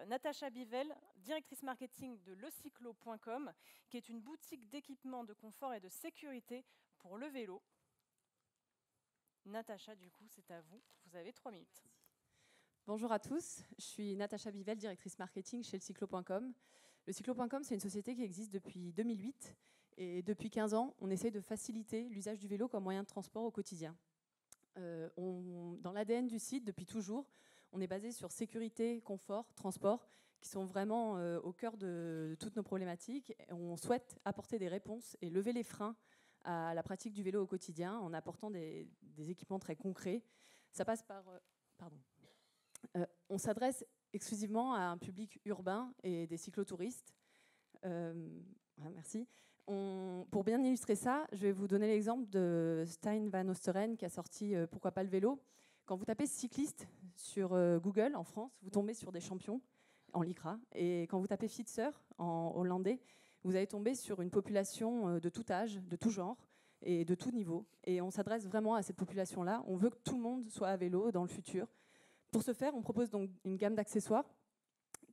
Natacha Bivel, directrice marketing de lecyclo.com, qui est une boutique d'équipement de confort et de sécurité pour le vélo. Natacha, du coup, c'est à vous. Vous avez 3 minutes. Bonjour à tous, je suis Natacha Bivel, directrice marketing chez lecyclo.com. Lecyclo.com, c'est une société qui existe depuis 2008 et depuis 15 ans, on essaie de faciliter l'usage du vélo comme moyen de transport au quotidien. Dans l'ADN du site, depuis toujours, on est basé sur sécurité, confort, transport, qui sont vraiment au cœur de toutes nos problématiques. On souhaite apporter des réponses et lever les freins à la pratique du vélo au quotidien en apportant des équipements très concrets. Ça passe par... on s'adresse exclusivement à un public urbain et des cyclotouristes. Merci. Pour bien illustrer ça, je vais vous donner l'exemple de Stijn van Osteren qui a sorti Pourquoi pas le vélo. Quand vous tapez cycliste sur Google en France, vous tombez sur des champions en lycra. Et quand vous tapez fietser en hollandais, vous allez tomber sur une population de tout âge, de tout genre et de tout niveau. Et on s'adresse vraiment à cette population-là. On veut que tout le monde soit à vélo dans le futur. Pour ce faire, on propose donc une gamme d'accessoires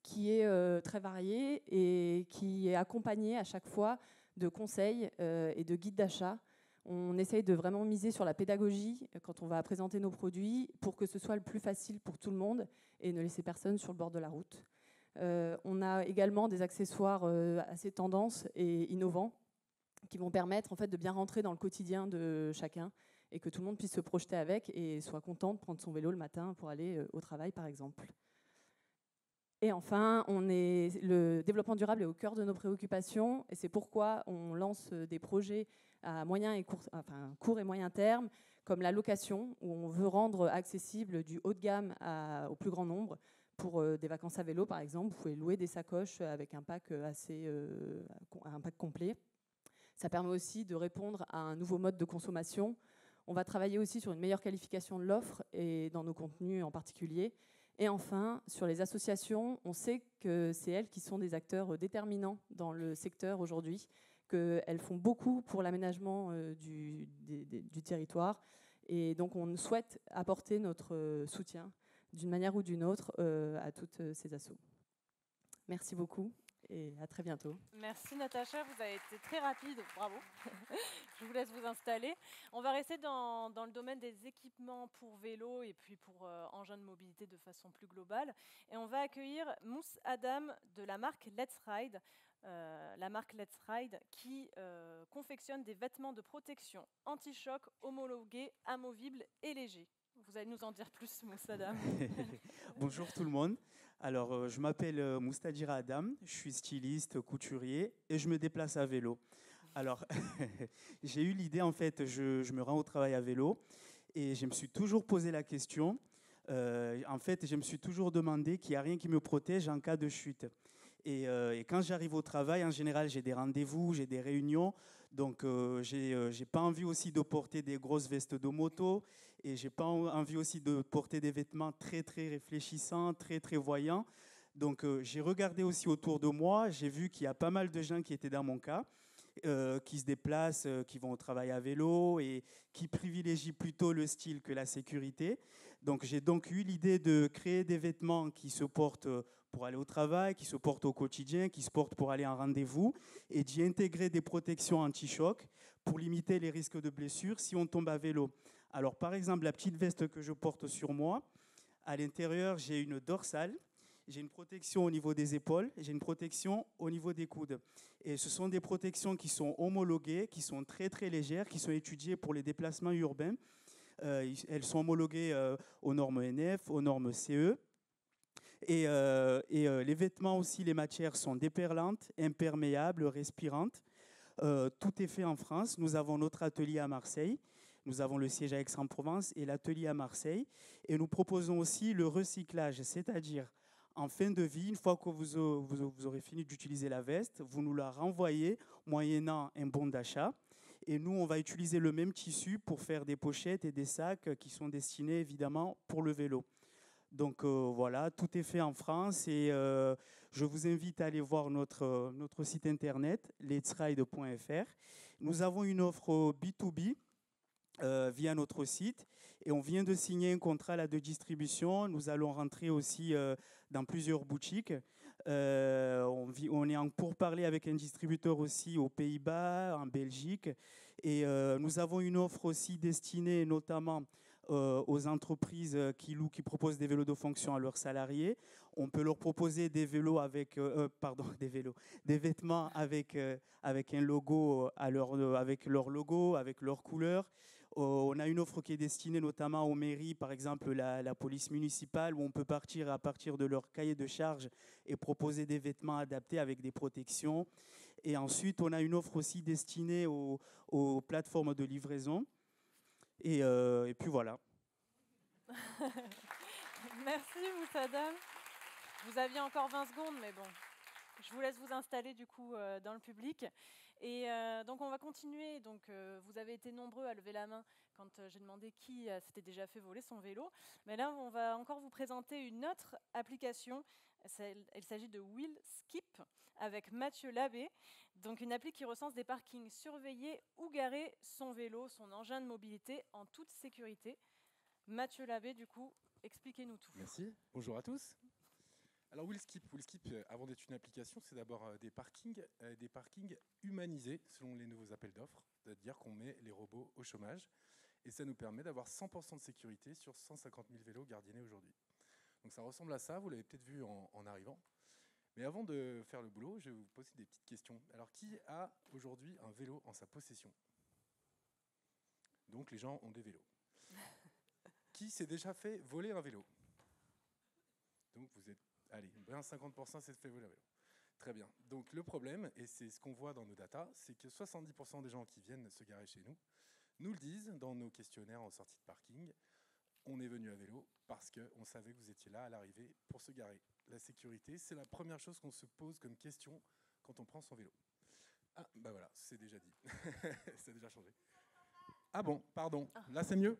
qui est très variée et qui est accompagnée à chaque fois de conseils et de guides d'achat. On essaye de vraiment miser sur la pédagogie quand on va présenter nos produits pour que ce soit le plus facile pour tout le monde et ne laisser personne sur le bord de la route. On a également des accessoires assez tendances et innovants qui vont permettre en fait, de bien rentrer dans le quotidien de chacun et que tout le monde puisse se projeter avec et soit content de prendre son vélo le matin pour aller au travail, par exemple. Et enfin, le développement durable est au cœur de nos préoccupations et c'est pourquoi on lance des projets à court et moyen terme, comme la location, où on veut rendre accessible du haut de gamme au plus grand nombre. Pour des vacances à vélo, par exemple, vous pouvez louer des sacoches avec un pack un pack complet. Ça permet aussi de répondre à un nouveau mode de consommation. On va travailler aussi sur une meilleure qualification de l'offre et dans nos contenus en particulier. Et enfin, sur les associations, on sait que c'est elles qui sont des acteurs déterminants dans le secteur aujourd'hui, qu'elles font beaucoup pour l'aménagement du territoire. Et donc, on souhaite apporter notre soutien d'une manière ou d'une autre à toutes ces assos. Merci beaucoup et à très bientôt. Merci Natacha, vous avez été très rapide, bravo. Je vous laisse vous installer. On va rester dans le domaine des équipements pour vélo et puis pour engins de mobilité de façon plus globale. Et on va accueillir Mousse Adam de la marque Let's Ride. La marque Let's Ride qui confectionne des vêtements de protection anti-choc homologués, amovibles et légers. Vous allez nous en dire plus, Mousse Adam. Bonjour tout le monde. Alors, je m'appelle Moustadira Adam, je suis styliste, couturier et je me déplace à vélo. Alors, j'ai eu l'idée, en fait, je me rends au travail à vélo et je me suis toujours posé la question. En fait, je me suis toujours demandé qu'il n'y a rien qui me protège en cas de chute. Et quand j'arrive au travail, en général, j'ai des rendez-vous, j'ai des réunions. Donc, j'ai pas envie aussi de porter des grosses vestes de moto et j'ai pas envie aussi de porter des vêtements très, très réfléchissants, très, très voyants. Donc, j'ai regardé aussi autour de moi. J'ai vu qu'il y a pas mal de gens qui étaient dans mon cas, qui se déplacent, qui vont au travail à vélo et qui privilégient plutôt le style que la sécurité. Donc, j'ai donc eu l'idée de créer des vêtements qui se portent pour aller au travail, qui se portent au quotidien, qui se portent pour aller en rendez-vous, et d'y intégrer des protections anti-choc pour limiter les risques de blessures si on tombe à vélo. Alors, par exemple, la petite veste que je porte sur moi, à l'intérieur, j'ai une dorsale, j'ai une protection au niveau des épaules, j'ai une protection au niveau des coudes. Et ce sont des protections qui sont homologuées, qui sont très, très légères, qui sont étudiées pour les déplacements urbains. Elles sont homologuées aux normes NF, aux normes CE. Et les vêtements aussi, les matières sont déperlantes, imperméables, respirantes. Tout est fait en France. Nous avons notre atelier à Marseille. Nous avons le siège à Aix-en-Provence et l'atelier à Marseille. Et nous proposons aussi le recyclage, c'est-à-dire en fin de vie, une fois que vous aurez fini d'utiliser la veste, vous nous la renvoyez moyennant un bon d'achat. Et nous, on va utiliser le même tissu pour faire des pochettes et des sacs qui sont destinés évidemment pour le vélo. Donc voilà, tout est fait en France et je vous invite à aller voir notre site internet, letsride.fr. Nous avons une offre B2B via notre site Et on vient de signer un contrat là, de distribution. Nous allons rentrer aussi dans plusieurs boutiques. On est en pourparlers avec un distributeur aussi aux Pays-Bas, en Belgique. Et nous avons une offre aussi destinée notamment aux entreprises qui proposent des vélos de fonction à leurs salariés. On peut leur proposer des vélos avec, des vêtements avec un logo avec leur logo, avec leur couleur. On a une offre qui est destinée notamment aux mairies, par exemple la police municipale, où on peut partir à partir de leur cahier de charges et proposer des vêtements adaptés avec des protections. Et ensuite, on a une offre aussi destinée aux plateformes de livraison. Et puis voilà. Merci Moussadam. Vous aviez encore 20 secondes, mais bon, je vous laisse vous installer du coup dans le public. Et donc on va continuer. Donc vous avez été nombreux à lever la main quand j'ai demandé qui s'était déjà fait voler son vélo. Mais là, on va encore vous présenter une autre application. Il s'agit de Will Skip avec Mathieu Labbé. Donc une appli qui recense des parkings surveillés où garer son vélo, son engin de mobilité en toute sécurité. Mathieu Labbé, du coup, expliquez-nous tout. Merci. Bonjour à tous. Alors Willskip, avant d'être une application, c'est d'abord des parkings humanisés selon les nouveaux appels d'offres, c'est-à-dire qu'on met les robots au chômage et ça nous permet d'avoir 100% de sécurité sur 150 000 vélos gardiennés aujourd'hui. Donc ça ressemble à ça, vous l'avez peut-être vu en arrivant. Mais avant de faire le boulot, je vais vous poser des petites questions. Alors qui a aujourd'hui un vélo en sa possession? Donc les gens ont des vélos. Qui s'est déjà fait voler un vélo? Donc vous êtes... Allez, bien 50% s'est fait voler un vélo. Très bien. Donc le problème, et c'est ce qu'on voit dans nos datas, c'est que 70% des gens qui viennent se garer chez nous nous le disent dans nos questionnaires en sortie de parking. On est venu à vélo parce qu'on savait que vous étiez là à l'arrivée pour se garer. La sécurité, c'est la première chose qu'on se pose comme question quand on prend son vélo. Ah, bah voilà, c'est déjà dit. C'est déjà changé. Ah bon, pardon. Là, c'est mieux?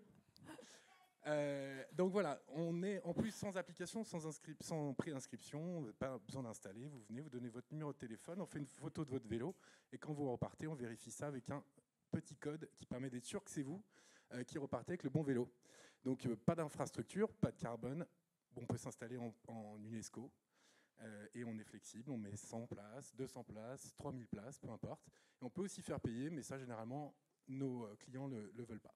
Donc voilà, on est en plus sans application, sans préinscription, pas besoin d'installer. Vous venez, vous donnez votre numéro de téléphone, on fait une photo de votre vélo et quand vous repartez, on vérifie ça avec un petit code qui permet d'être sûr que c'est vous qui repartez avec le bon vélo. Donc pas d'infrastructure, pas de carbone. On peut s'installer en UNESCO et on est flexible. On met 100 places, 200 places, 3000 places, peu importe. Et on peut aussi faire payer, mais ça généralement nos clients ne le veulent pas.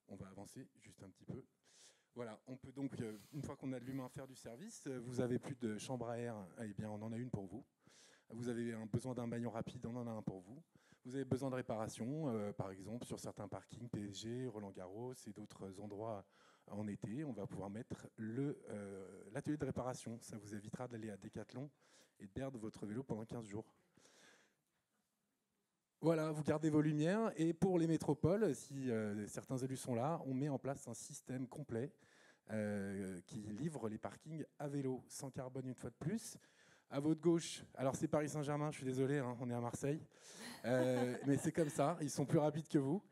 On va avancer juste un petit peu. Voilà, on peut donc, une fois qu'on a de l'humain, faire du service. Vous avez plus de chambre à air, eh bien on en a une pour vous. Vous avez besoin d'un baignon rapide, on en a un pour vous. Vous avez besoin de réparation, par exemple sur certains parkings, PSG, Roland-Garros et d'autres endroits en été, on va pouvoir mettre l'atelier de réparation. Ça vous évitera d'aller à Decathlon et de perdre votre vélo pendant 15 jours. Voilà, vous gardez vos lumières. Et pour les métropoles, si certains élus sont là, on met en place un système complet qui livre les parkings à vélo, sans carbone une fois de plus. À votre gauche, alors c'est Paris Saint-Germain, je suis désolé, hein, on est à Marseille. Mais c'est comme ça, ils sont plus rapides que vous.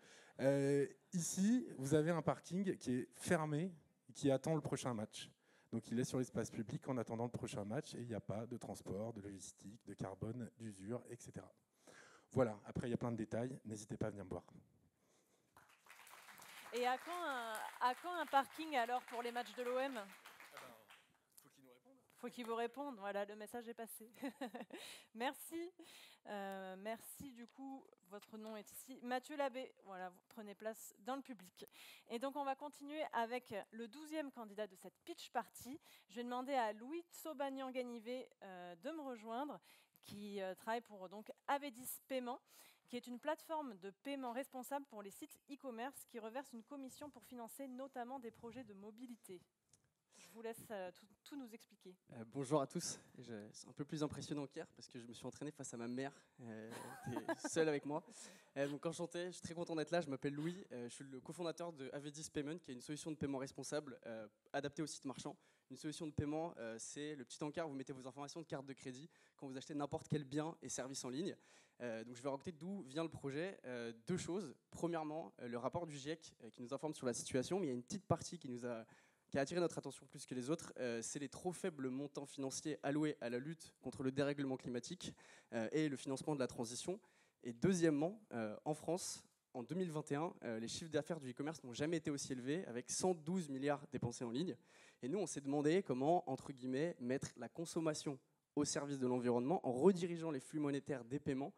Ici, vous avez un parking qui est fermé, qui attend le prochain match. Donc il est sur l'espace public en attendant le prochain match et il n'y a pas de transport, de logistique, de carbone, d'usure, etc. Voilà, après il y a plein de détails, n'hésitez pas à venir me voir. Et à quand un parking alors pour les matchs de l'OM? Faut qu'il vous réponde, voilà, le message est passé. Merci. Merci, du coup, votre nom est ici. Mathieu Labbé, voilà, vous prenez place dans le public. Et donc, on va continuer avec le 12e candidat de cette pitch party. Je vais demander à Louis Tsobagnan-Ganivet de me rejoindre, qui travaille pour donc Avedis Paiement, qui est une plateforme de paiement responsable pour les sites e-commerce qui reverse une commission pour financer notamment des projets de mobilité. Je vous laisse tout nous expliquer. Bonjour à tous. C'est un peu plus impressionnant qu'hier parce que je me suis entraîné face à ma mère. Elle était seule avec moi. Donc enchanté, je suis très content d'être là. Je m'appelle Louis. Je suis le cofondateur de Avedis Payment, qui est une solution de paiement responsable adaptée aux sites marchands. Une solution de paiement, c'est le petit encart où vous mettez vos informations de carte de crédit quand vous achetez n'importe quel bien et service en ligne. Donc je vais raconter d'où vient le projet. Deux choses. Premièrement, le rapport du GIEC qui nous informe sur la situation, mais il y a une petite partie qui a attiré notre attention plus que les autres, c'est les trop faibles montants financiers alloués à la lutte contre le dérèglement climatique et le financement de la transition. Et deuxièmement, en France, en 2021, les chiffres d'affaires du e-commerce n'ont jamais été aussi élevés, avec 112 milliards dépensés en ligne. Et nous, on s'est demandé comment, entre guillemets, mettre la consommation au service de l'environnement en redirigeant les flux monétaires des paiements.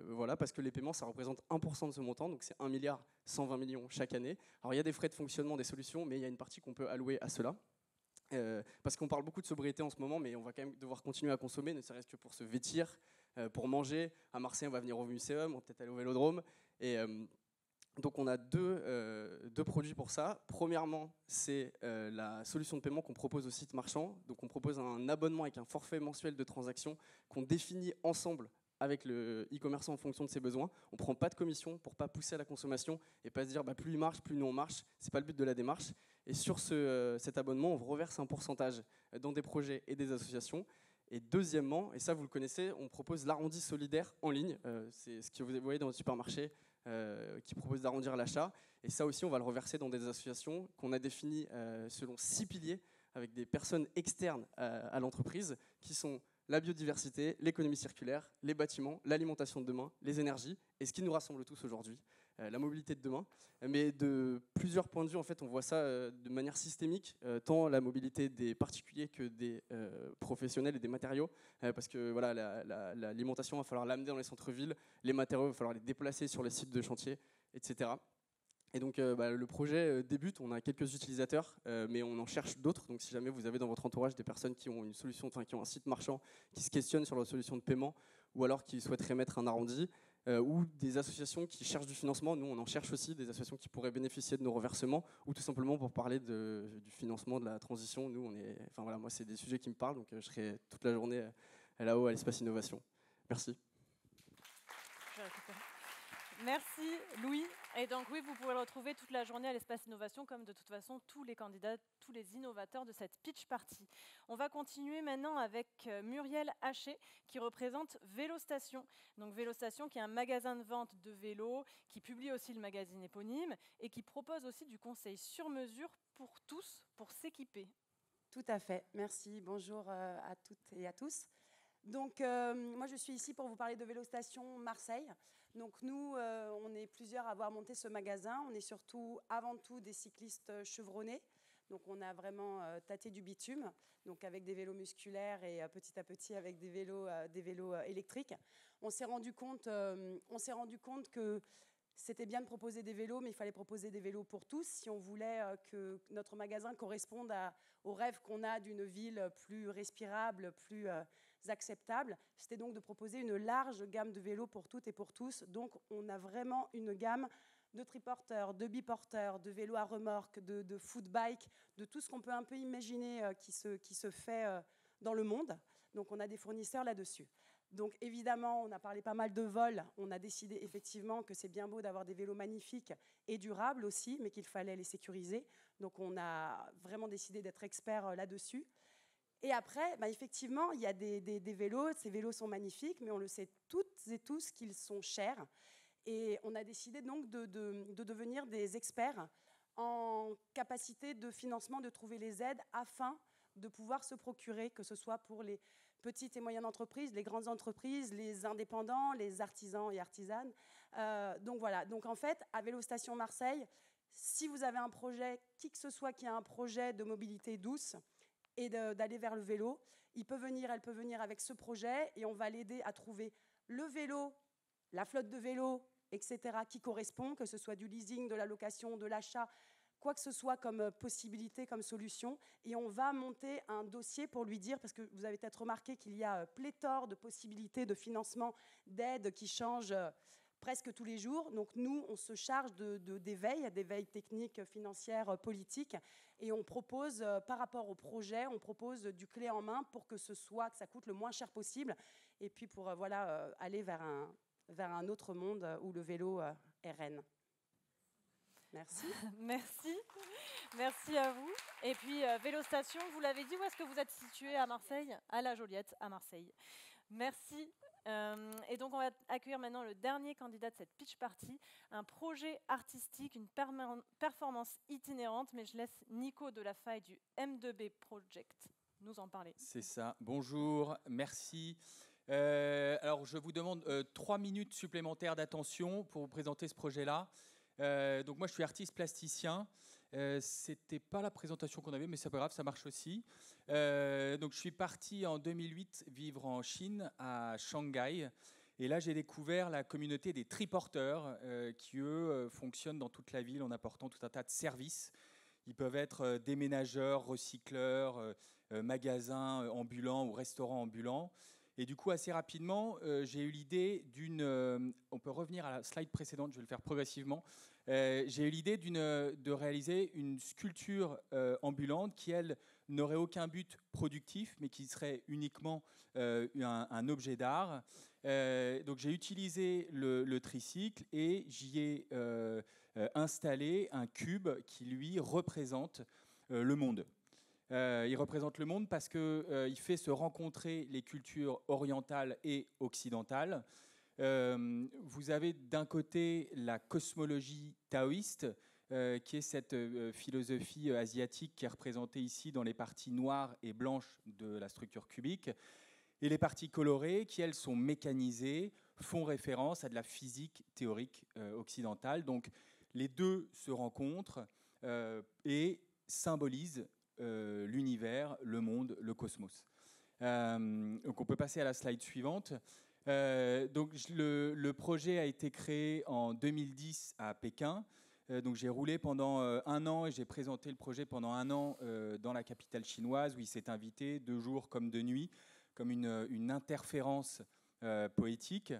Voilà, parce que les paiements, ça représente 1% de ce montant, donc c'est 1 milliard 120 millions chaque année. Alors il y a des frais de fonctionnement, des solutions, mais il y a une partie qu'on peut allouer à cela. Parce qu'on parle beaucoup de sobriété en ce moment, mais on va quand même devoir continuer à consommer, ne serait-ce que pour se vêtir, pour manger. À Marseille, on va venir au muséum, on va peut-être aller au vélodrome. Et donc on a deux produits pour ça. Premièrement, c'est la solution de paiement qu'on propose au site marchand. Donc on propose un abonnement avec un forfait mensuel de transaction qu'on définit ensemble avec le e-commerçant en fonction de ses besoins. On ne prend pas de commission pour ne pas pousser à la consommation et pas se dire plus il marche, plus nous on marche. Ce n'est pas le but de la démarche. Et sur cet abonnement, on vous reverse un pourcentage dans des projets et des associations. Et deuxièmement, et ça vous le connaissez, on propose l'arrondi solidaire en ligne. C'est ce que vous voyez dans le supermarché qui propose d'arrondir l'achat. Et ça aussi, on va le reverser dans des associations qu'on a définies selon 6 piliers avec des personnes externes à l'entreprise qui sont la biodiversité, l'économie circulaire, les bâtiments, l'alimentation de demain, les énergies, et ce qui nous rassemble tous aujourd'hui, la mobilité de demain. Mais de plusieurs points de vue, en fait, on voit ça de manière systémique, tant la mobilité des particuliers que des professionnels et des matériaux, parce que voilà, l'alimentation, il va falloir l'amener dans les centres-villes, les matériaux, il va falloir les déplacer sur les sites de chantier, etc. Et donc le projet débute, on a quelques utilisateurs, mais on en cherche d'autres. Donc si jamais vous avez dans votre entourage des personnes qui ont une solution, qui ont un site marchand, qui se questionnent sur leur solution de paiement, ou alors qui souhaiteraient mettre un arrondi, ou des associations qui cherchent du financement, nous on en cherche aussi, des associations qui pourraient bénéficier de nos reversements, ou tout simplement pour parler du financement de la transition. Nous, moi c'est des sujets qui me parlent, donc je serai toute la journée là-haut à l'Espace Innovation. Merci. Merci Louis. Et donc oui, vous pouvez le retrouver toute la journée à l'Espace Innovation, comme de toute façon tous les candidats, tous les innovateurs de cette pitch party. On va continuer maintenant avec Muriel Haché, qui représente Vélostation. Donc Vélostation, qui est un magasin de vente de vélos, qui publie aussi le magazine éponyme et qui propose aussi du conseil sur mesure pour tous, pour s'équiper. Tout à fait. Merci. Bonjour à toutes et à tous. Donc, moi, je suis ici pour vous parler de Vélostation Marseille. Donc, nous, on est plusieurs à avoir monté ce magasin. On est surtout, avant tout, des cyclistes chevronnés. Donc, on a vraiment tâté du bitume, donc avec des vélos musculaires et petit à petit avec des vélos électriques. On s'est rendu compte que c'était bien de proposer des vélos, mais il fallait proposer des vélos pour tous si on voulait que notre magasin corresponde au rêve qu'on a d'une ville plus respirable, plus acceptable. C'était donc de proposer une large gamme de vélos pour toutes et pour tous. Donc on a vraiment une gamme de triporteurs, de biporteurs, de vélos à remorque, de footbike, de tout ce qu'on peut un peu imaginer qui se fait dans le monde. Donc on a des fournisseurs là-dessus. Donc évidemment, on a parlé pas mal de vol. On a décidé effectivement que c'est bien beau d'avoir des vélos magnifiques et durables aussi, mais qu'il fallait les sécuriser. Donc on a vraiment décidé d'être experts là-dessus. Et après, effectivement, il y a des vélos. Ces vélos sont magnifiques, mais on le sait toutes et tous qu'ils sont chers. Et on a décidé donc de devenir des experts en capacité de financement, de trouver les aides afin de pouvoir se procurer, que ce soit pour les petites et moyennes entreprises, les grandes entreprises, les indépendants, les artisans et artisanes. Donc voilà. Donc en fait, à Vélostation Marseille, si vous avez un projet, qui que ce soit qui a un projet de mobilité douce et d'aller vers le vélo, elle peut venir avec ce projet et on va l'aider à trouver le vélo, la flotte de vélos, etc., qui correspond, que ce soit du leasing, de la location, de l'achat, quoi que ce soit comme possibilité, comme solution. Et on va monter un dossier pour lui dire, parce que vous avez peut-être remarqué qu'il y a pléthore de possibilités de financement, d'aides qui changent presque tous les jours. Donc nous, on se charge d'éveil techniques, financières, politiques, et on propose, par rapport au projet, on propose du clé en main pour que ça coûte le moins cher possible, et puis pour aller vers un autre monde où le vélo est reine. Merci. Merci à vous. Et puis Vélostation, vous l'avez dit, où est-ce que vous êtes situé à Marseille ? À La Joliette, à Marseille. Merci. Et donc on va accueillir maintenant le dernier candidat de cette pitch party, un projet artistique, une performance itinérante, mais je laisse Nico Delafaye du M2B Project nous en parler. C'est ça. Bonjour, merci. Alors, je vous demande 3 minutes supplémentaires d'attention pour vous présenter ce projet-là. Donc, moi, je suis artiste plasticien. C'était pas la présentation qu'on avait, mais c'est pas grave, ça marche aussi. Donc, je suis parti en 2008 vivre en Chine, à Shanghai. Et là, j'ai découvert la communauté des triporteurs qui, eux, fonctionnent dans toute la ville en apportant tout un tas de services. Ils peuvent être déménageurs, recycleurs, magasins ambulants ou restaurants ambulants. Et du coup, assez rapidement, j'ai eu l'idée d'une... on peut revenir à la slide précédente, je vais le faire progressivement. J'ai eu l'idée de réaliser une sculpture ambulante qui, elle, n'aurait aucun but productif, mais qui serait uniquement un objet d'art. Donc j'ai utilisé le tricycle et j'y ai installé un cube qui, lui, représente le monde. Il représente le monde parce qu'il fait se rencontrer les cultures orientales et occidentales. Vous avez d'un côté la cosmologie taoïste, qui est cette philosophie asiatique qui est représentée ici dans les parties noires et blanches de la structure cubique, et les parties colorées qui, elles, sont mécanisées, font référence à de la physique théorique occidentale. Donc les deux se rencontrent et symbolisent l'univers, le monde, le cosmos. Donc on peut passer à la slide suivante. Donc le projet a été créé en 2010 à Pékin. Donc j'ai roulé pendant 1 an et j'ai présenté le projet pendant 1 an dans la capitale chinoise où il s'est invité de jour comme de nuit, comme une interférence poétique.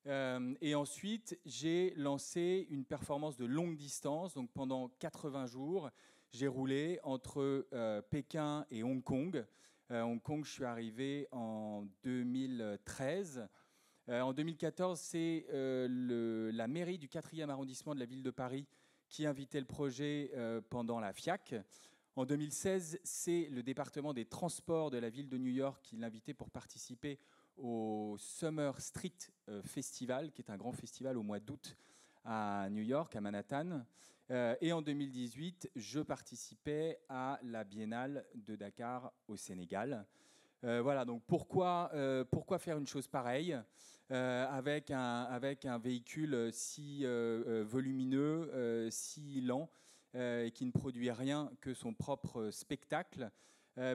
Et ensuite, j'ai lancé une performance de longue distance. Donc pendant 80 jours, j'ai roulé entre Pékin et Hong Kong. Hong Kong, je suis arrivé en 2013. En 2014, c'est la mairie du 4e arrondissement de la ville de Paris qui invitait le projet pendant la FIAC. En 2016, c'est le département des transports de la ville de New York qui l'invitait pour participer au Summer Street Festival, qui est un grand festival au mois d'août à New York, à Manhattan. Et en 2018, je participais à la Biennale de Dakar au Sénégal. Voilà, donc pourquoi faire une chose pareille avec un véhicule si volumineux, si lent, et qui ne produit rien que son propre spectacle?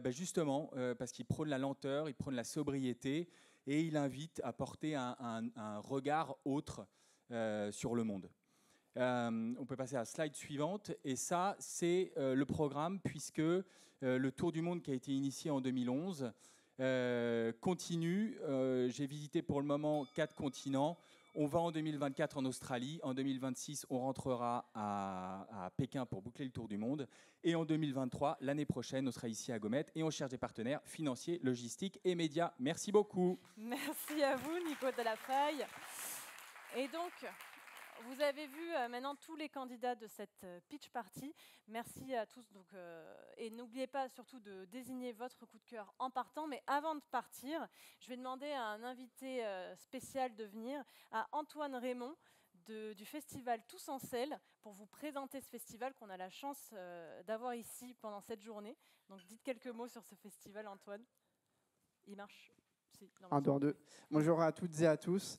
Justement, parce qu'il prône la lenteur, il prône la sobriété, et il invite à porter un regard autre sur le monde. On peut passer à la slide suivante. Et ça, c'est le programme, puisque le Tour du monde qui a été initié en 2011 continue. J'ai visité pour le moment 4 continents. On va en 2024 en Australie. En 2026, on rentrera à Pékin pour boucler le Tour du monde. Et en 2023, l'année prochaine, on sera ici à Gomet et on cherche des partenaires financiers, logistiques et médias. Merci beaucoup. Merci à vous, Nico Delafaille. Et donc, vous avez vu maintenant tous les candidats de cette pitch party. Merci à tous. Donc, et n'oubliez pas surtout de désigner votre coup de cœur en partant. Mais avant de partir, je vais demander à un invité spécial de venir, à Antoine Raymond du festival Tous en Selle, pour vous présenter ce festival qu'on a la chance d'avoir ici pendant cette journée. Donc dites quelques mots sur ce festival, Antoine. Il marche? Si, 1, 2, 2. Bonjour à toutes et à tous.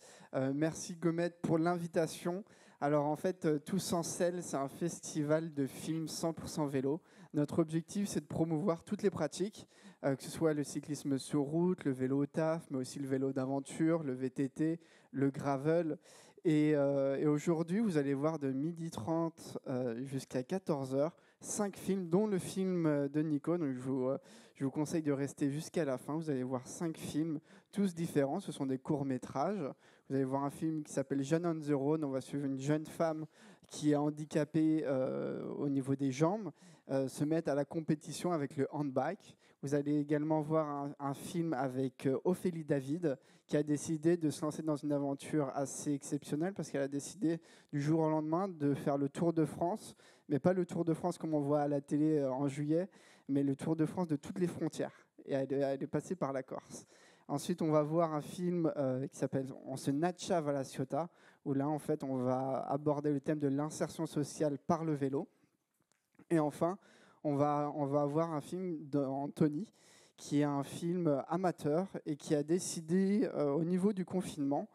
Merci Gomet pour l'invitation. Alors en fait, Tous en Selle, c'est un festival de films 100% vélo. Notre objectif, c'est de promouvoir toutes les pratiques, que ce soit le cyclisme sur route, le vélo au taf, mais aussi le vélo d'aventure, le VTT, le gravel. Et aujourd'hui, vous allez voir de 12h30 jusqu'à 14h, 5 films, dont le film de Nico. Donc je vous conseille de rester jusqu'à la fin. Vous allez voir 5 films, tous différents. Ce sont des courts-métrages. Vous allez voir un film qui s'appelle Jeune on the Road. On va suivre une jeune femme qui est handicapée au niveau des jambes, se mettre à la compétition avec le handbike. Vous allez également voir un film avec Ophélie David, qui a décidé de se lancer dans une aventure assez exceptionnelle parce qu'elle a décidé du jour au lendemain de faire le Tour de France, mais pas le Tour de France comme on voit à la télé en juillet, mais le Tour de France de toutes les frontières. Et elle est passée par la Corse. Ensuite, on va voir un film qui s'appelle « On se Nacha Valaciota », où là, en fait, on va aborder le thème de l'insertion sociale par le vélo. Et enfin, on va avoir un film d'Anthony, qui est un film amateur et qui a décidé, au niveau du confinement,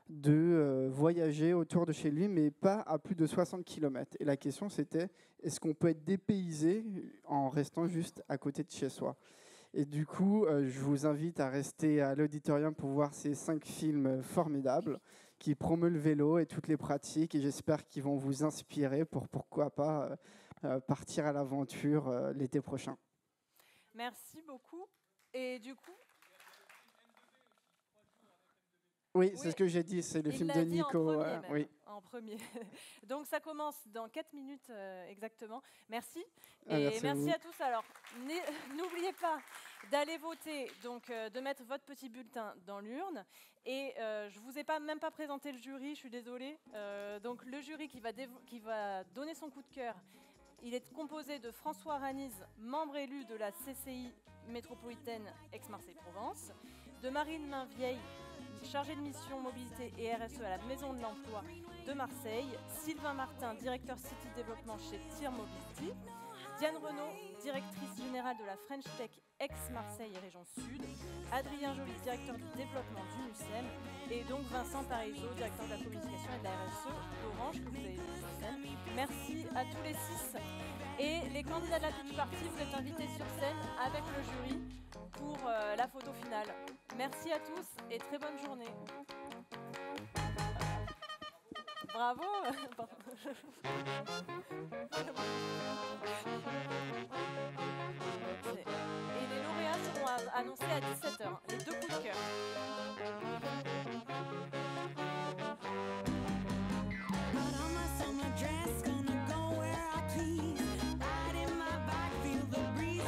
de voyager autour de chez lui, mais pas à plus de 60 km. Et la question, c'était, est-ce qu'on peut être dépaysé en restant juste à côté de chez soi? Et du coup, je vous invite à rester à l'auditorium pour voir ces 5 films formidables qui promeuvent le vélo et toutes les pratiques. Et j'espère qu'ils vont vous inspirer pour, pourquoi pas, partir à l'aventure l'été prochain. Merci beaucoup. Et du coup, Oui, c'est ce que j'ai dit, c'est le il film l'a de dit en Nico. premier même, Oui. en premier. Donc ça commence dans 4 minutes exactement. Merci. Ah, Et merci à merci vous. à tous. Alors, n'oubliez pas d'aller voter, donc de mettre votre petit bulletin dans l'urne. Et je vous ai même pas présenté le jury, je suis désolée. Donc le jury qui va donner son coup de cœur, il est composé de François Raniz, membre élu de la CCI métropolitaine Aix-Marseille-Provence, de Marine Mainvieille, chargée de mission mobilité et RSE à la Maison de l'Emploi de Marseille, Sylvain Martin, directeur City Développement chez TIR Mobility, Diane Renaud, directrice générale de la French Tech Aix-Marseille et Région Sud, Adrien Joly, directeur du développement du MUSEM, et donc Vincent Parisot, directeur de la communication et de la RSE d'Orange, que vous avez vu sur scène. Merci à tous les 6. Et les candidats de la Pitch Party, vous êtes invités sur scène avec le jury pour la photo finale. Merci à tous et très bonne journée. Bravo. Et les lauréats seront annoncés à 17h. Les 2 coups de cœur.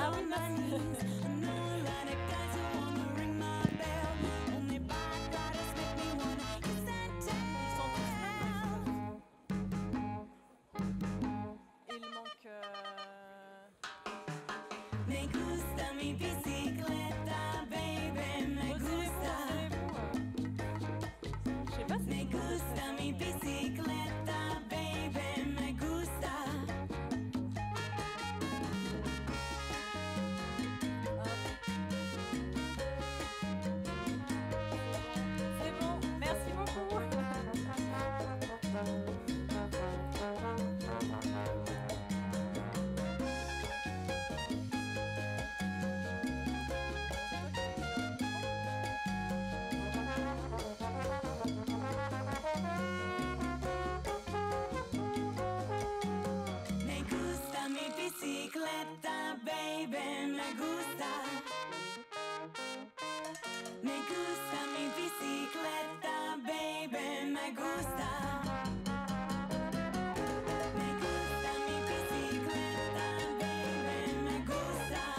Ah oui, merci. Il manque... Me gusta mi bicicleta, baby, me gusta. Je sais pas si me gusta mi bicicleta, baby, me gusta. C'est bon, merci beaucoup. Me gusta mi bicicleta, baby, me gusta. Me gusta mi bicicleta, baby, me gusta. Me gusta mi bicicleta, baby, me gusta.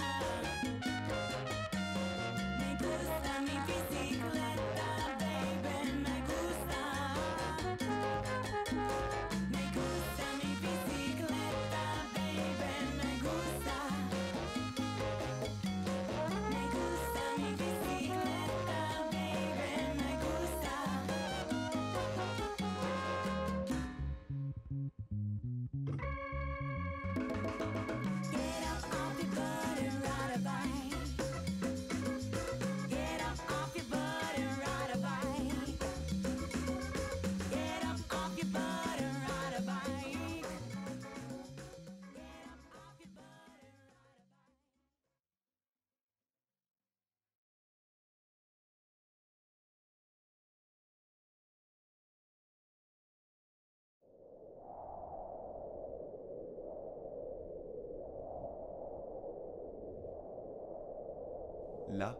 Me gusta mi bicicleta, baby, me gusta. Me gusta mi bicicleta, baby, me gusta. Me gusta mi bicicleta, baby, me gusta. Get up off your butt and ride a bike. Get up off your butt and ride a bike. Get up off your butt and ride a bike. Là